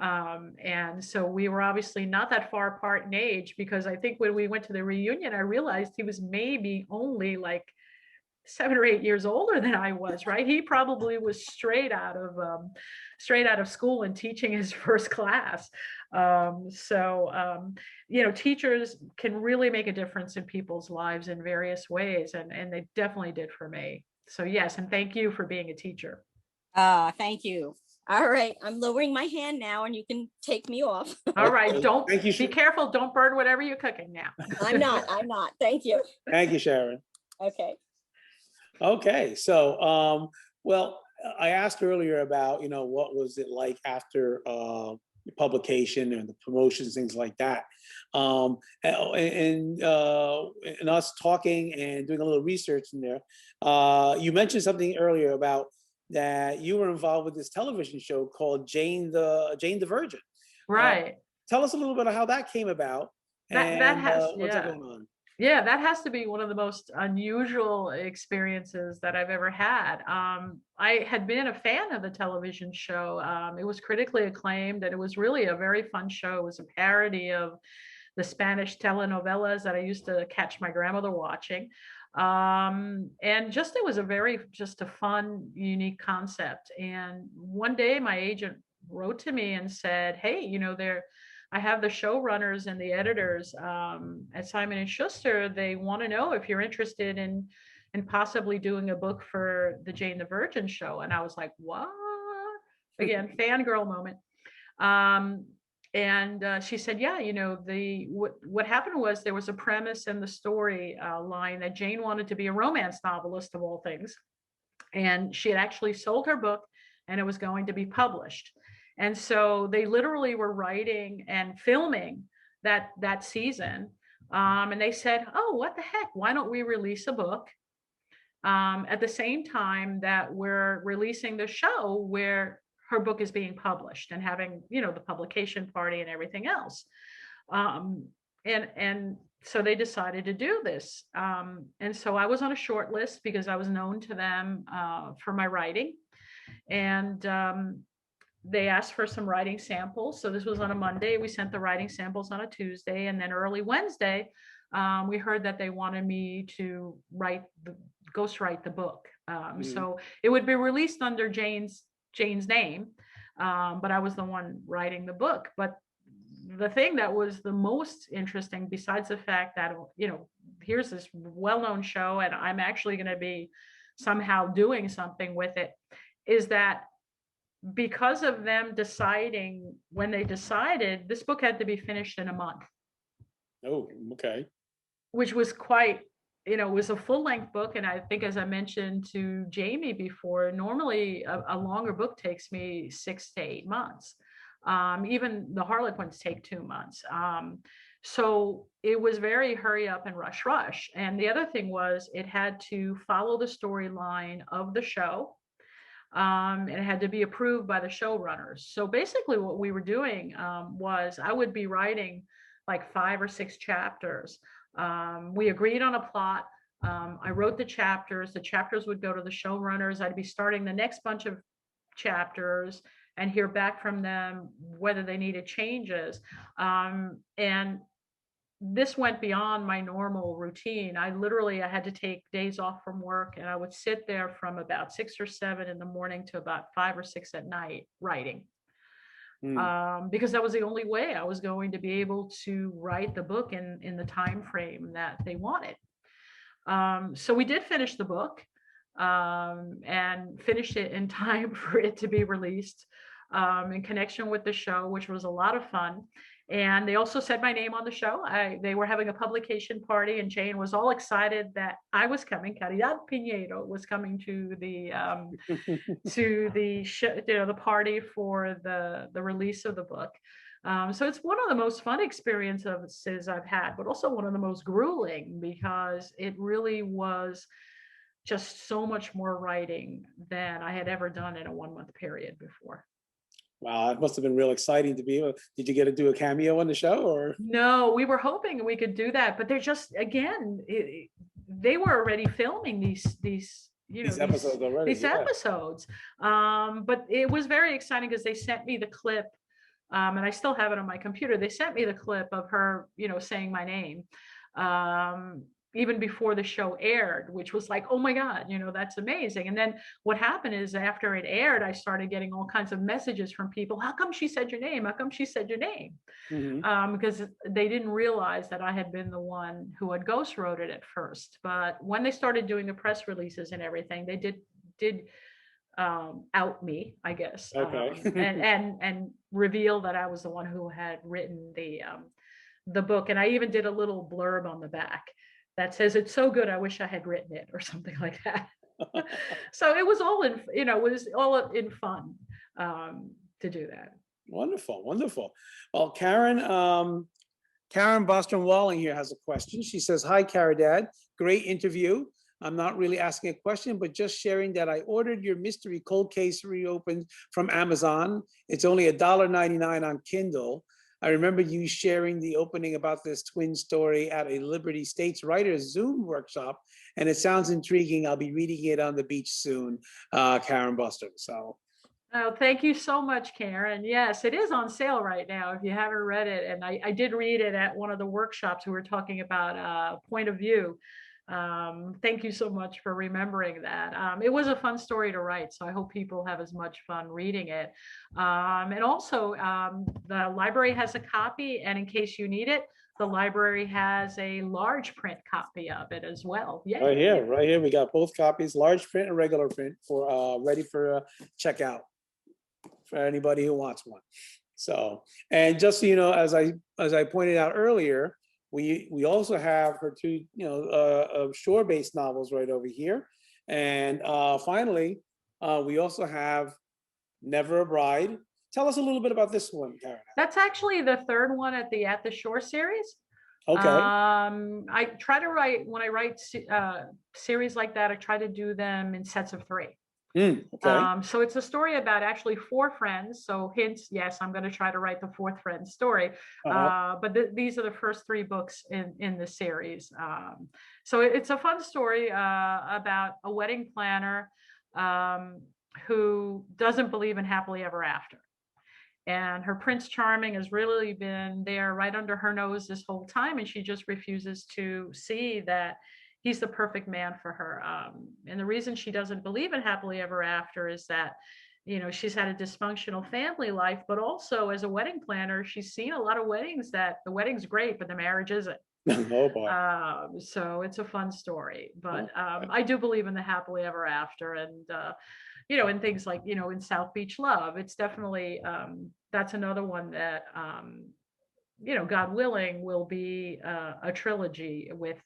And so we were obviously not that far apart in age, because I think when we went to the reunion, I realized he was maybe only like 7 or 8 years older than I was, right? He probably was straight out of school and teaching his first class. You know, teachers can really make a difference in people's lives in various ways, and they definitely did for me. So yes, and thank you for being a teacher. Thank you. All right, I'm lowering my hand now and you can take me off. All right, don't Thank you. be careful. Don't burn whatever you're cooking now. I'm not. Thank you. Thank you, Sharon. Okay. Okay, so well, I asked earlier about, you know, what was it like after publication and the promotions, things like that. And us talking and doing a little research in there, you mentioned something earlier about that you were involved with this television show called Jane the Virgin. Right. Tell us a little bit of how that came about That and has, what's yeah. going on. Yeah, that has to be one of the most unusual experiences that I've ever had. I had been a fan of the television show. It was critically acclaimed, and it was really a very fun show. It was a parody of the Spanish telenovelas that I used to catch my grandmother watching. And just it was a very just a fun, unique concept. And one day my agent wrote to me and said, "Hey, you know, I have the showrunners and the editors at Simon and Schuster. They want to know if you're interested in possibly doing a book for the Jane the Virgin show." And I was like, "What?" Again, fangirl moment. And she said, "Yeah, you know, what happened was there was a premise in the story line that Jane wanted to be a romance novelist of all things, and she had actually sold her book, and it was going to be published." And so they literally were writing and filming that season. And they said, "Oh, what the heck? Why don't we release a book at the same time that we're releasing the show where her book is being published and having, you know, the publication party and everything else?" Um, and so they decided to do this. And so I was on a short list because I was known to them for my writing. And they asked for some writing samples. So this was on a Monday. We sent the writing samples on a Tuesday, and then early Wednesday, we heard that they wanted me to ghostwrite the book. So it would be released under Jane's name, but I was the one writing the book. But the thing that was the most interesting, besides the fact that, you know, here's this well-known show and I'm actually going to be somehow doing something with it, is that because of them deciding when they decided, this book had to be finished in a month. Oh, okay. Which was quite, you know, it was a full-length book. And I think, as I mentioned to Jamie before, normally a longer book takes me 6 to 8 months. Even the Harlequins take 2 months. So it was very hurry up and rush. And the other thing was it had to follow the storyline of the show. And it had to be approved by the showrunners. So basically what we were doing was I would be writing like 5 or 6 chapters. We agreed on a plot. I wrote the chapters would go to the showrunners. I'd be starting the next bunch of chapters and hear back from them whether they needed changes. And this went beyond my normal routine. I had to take days off from work, and I would sit there from about 6 or 7 in the morning to about 5 or 6 at night writing. Because that was the only way I was going to be able to write the book in the time frame that they wanted. So we did finish the book and finished it in time for it to be released in connection with the show, which was a lot of fun. And they also said my name on the show. They were having a publication party, and Jane was all excited that I was coming. Caridad Pineiro was coming to the show, you know, the party for the release of the book. So it's one of the most fun experiences I've had, but also one of the most grueling, because it really was just so much more writing than I had ever done in a 1 month period before. Wow, it must have been real exciting to be able. Did you get to do a cameo on the show, or? No, we were hoping we could do that, but they're just, again, they were already filming these These episodes already, these yeah. episodes. But it was very exciting because they sent me the clip, and I still have it on my computer. They sent me the clip of her, saying my name, even before the show aired, which was like, oh my God, that's amazing. And then what happened is after it aired, I started getting all kinds of messages from people. How come she said your name? How come she said your name? Mhm. Because they didn't realize that I had been the one who had ghost wrote it at first. But when they started doing the press releases and everything, they did out me, I guess, Okay. and reveal that I was the one who had written the book. And I even did a little blurb on the back that says, "It's so good, I wish I had written it," or something like that. So it was all in, it was all in fun to do that. Wonderful, wonderful. Well, Karen Bostrom Walling here has a question. She says, "Hi, Caridad. Great interview. I'm not really asking a question, but just sharing that I ordered your mystery cold case reopened from Amazon. It's only $1.99 on Kindle. I remember you sharing the opening about this twin story at a Liberty States Writers Zoom workshop, and it sounds intriguing. I'll be reading it on the beach soon." Karen Bostrom. So. Oh, thank you so much, Karen. Yes, it is on sale right now if you haven't read it. And I did read it at one of the workshops we were talking about point of view. Thank you so much for remembering that. It was a fun story to write, so I hope people have as much fun reading it. And also, the library has a copy, and in case you need it, the library has a large print copy of it as well. Yeah. Right here, right here. We got both copies, large print and regular print, for ready for checkout for anybody who wants one. So, and just so you know, as I pointed out earlier, we also have her two shore-based novels right over here, and finally, we also have Never a Bride. Tell us a little bit about this one, Karen. That's actually the third one at the Shore series. Okay. I try to write, when I write series like that, I try to do them in sets of 3. Okay. So it's a story about actually 4 friends. So hints, yes, I'm going to try to write the 4th friend story. But these are the first 3 books in the series. So it's a fun story about a wedding planner who doesn't believe in happily ever after. And her Prince Charming has really been there right under her nose this whole time, and she just refuses to see that he's the perfect man for her. And the reason she doesn't believe in happily ever after is that, she's had a dysfunctional family life, but also as a wedding planner, she's seen a lot of weddings that the wedding's great, but the marriage isn't. Oh boy. So it's a fun story, but I do believe in the happily ever after, and and things like, in South Beach Love, it's definitely, that's another one that, God willing, will be a trilogy with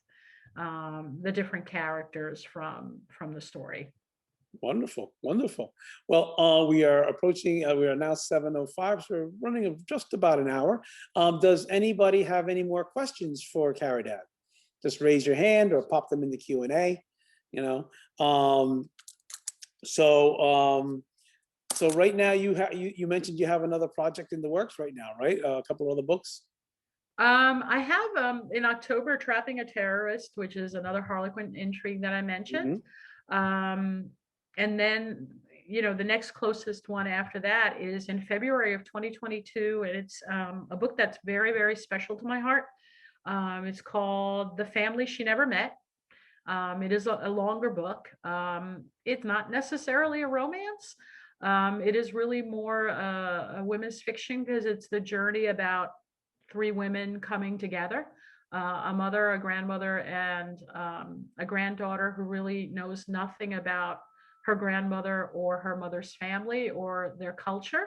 the different characters from the story. Wonderful, wonderful. Well, we are approaching, we are now 7:05, so we're running just about an hour. Does anybody have any more questions for Caridad? Just raise your hand or pop them in the Q&A, So right now you mentioned you have another project in the works right now, right? A couple of other books. I have in October, Trapping a Terrorist, which is another Harlequin intrigue that I mentioned. And then, the next closest one after that is in February of 2022. And it's a book that's very, very special to my heart. It's called The Family She Never Met. It is a longer book. It's not necessarily a romance. It is really more a women's fiction, because it's the journey about 3 women coming together, a mother, a grandmother, and a granddaughter who really knows nothing about her grandmother or her mother's family or their culture.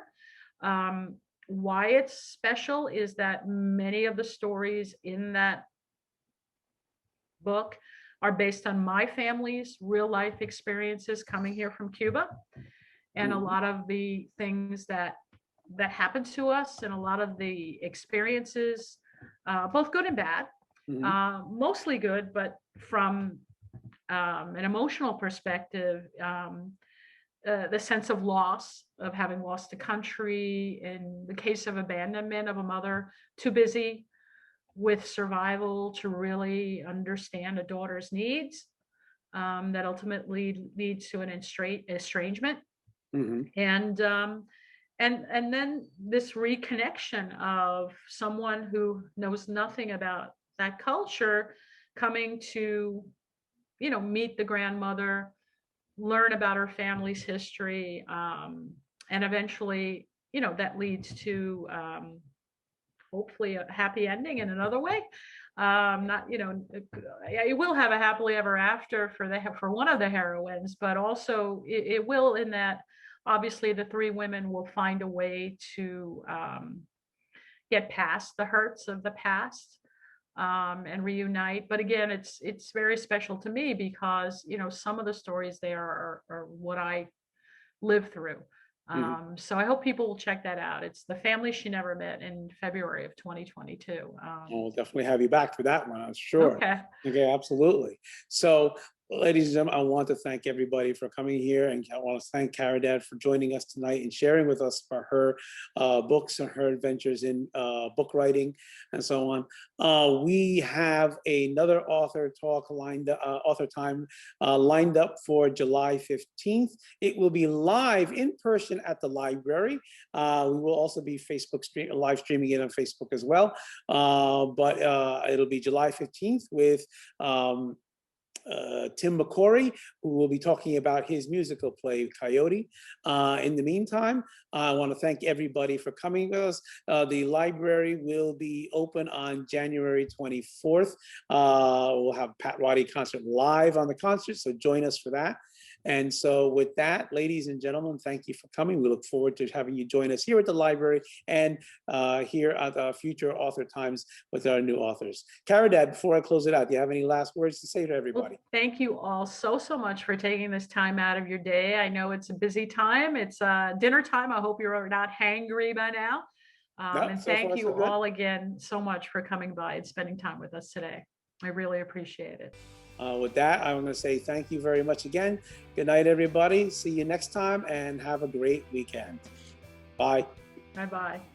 Why it's special is that many of the stories in that book are based on my family's real life experiences coming here from Cuba. And a lot of the things that happened to us, and a lot of the experiences, both good and bad, mostly good, but from an emotional perspective, the sense of loss, of having lost a country, in the case of abandonment of a mother too busy with survival to really understand a daughter's needs, that ultimately leads to an estrangement. Mhm. And then this reconnection of someone who knows nothing about that culture coming to, meet the grandmother, learn about her family's history, and eventually, that leads to, hopefully, a happy ending in another way. Not, it will have a happily ever after for one of the heroines, but also it will, in that obviously the three women will find a way to, get past the hurts of the past, and reunite. But again, it's very special to me because, some of the stories there are what I lived through. Mhm. So I hope people will check that out. It's The Family She Never Met, in February of 2022. I'll definitely have you back for that one, I'm sure. Okay. Okay, absolutely. So, ladies and gentlemen, I want to thank everybody for coming here, and I want to thank Caridad for joining us tonight and sharing with us for her books and her adventures in book writing and so on. We have another author talk lined up, author time lined up for July 15th. It will be live in person at the library. We will also be live streaming it on Facebook as well. But it'll be July 15th with Tim McCory, who will be talking about his musical play, Coyote. In the meantime, I want to thank everybody for coming with us. The library will be open on January 24th. We'll have Pat Roddy concert live on the concert, so join us for that. And so with that, ladies and gentlemen, thank you for coming. We look forward to having you join us here at the library and here at future author times with our new authors. Caridad, before I close it out, do you have any last words to say to everybody? Well, thank you all so much for taking this time out of your day. I know it's a busy time. It's dinner time. I hope you're not hangry by now. No, And so thank far, so you good. all again so much for coming by and spending time with us today. I really appreciate it. With that, I'm going to say thank you very much again. Good night, everybody. See you next time and have a great weekend. Bye. Bye-bye.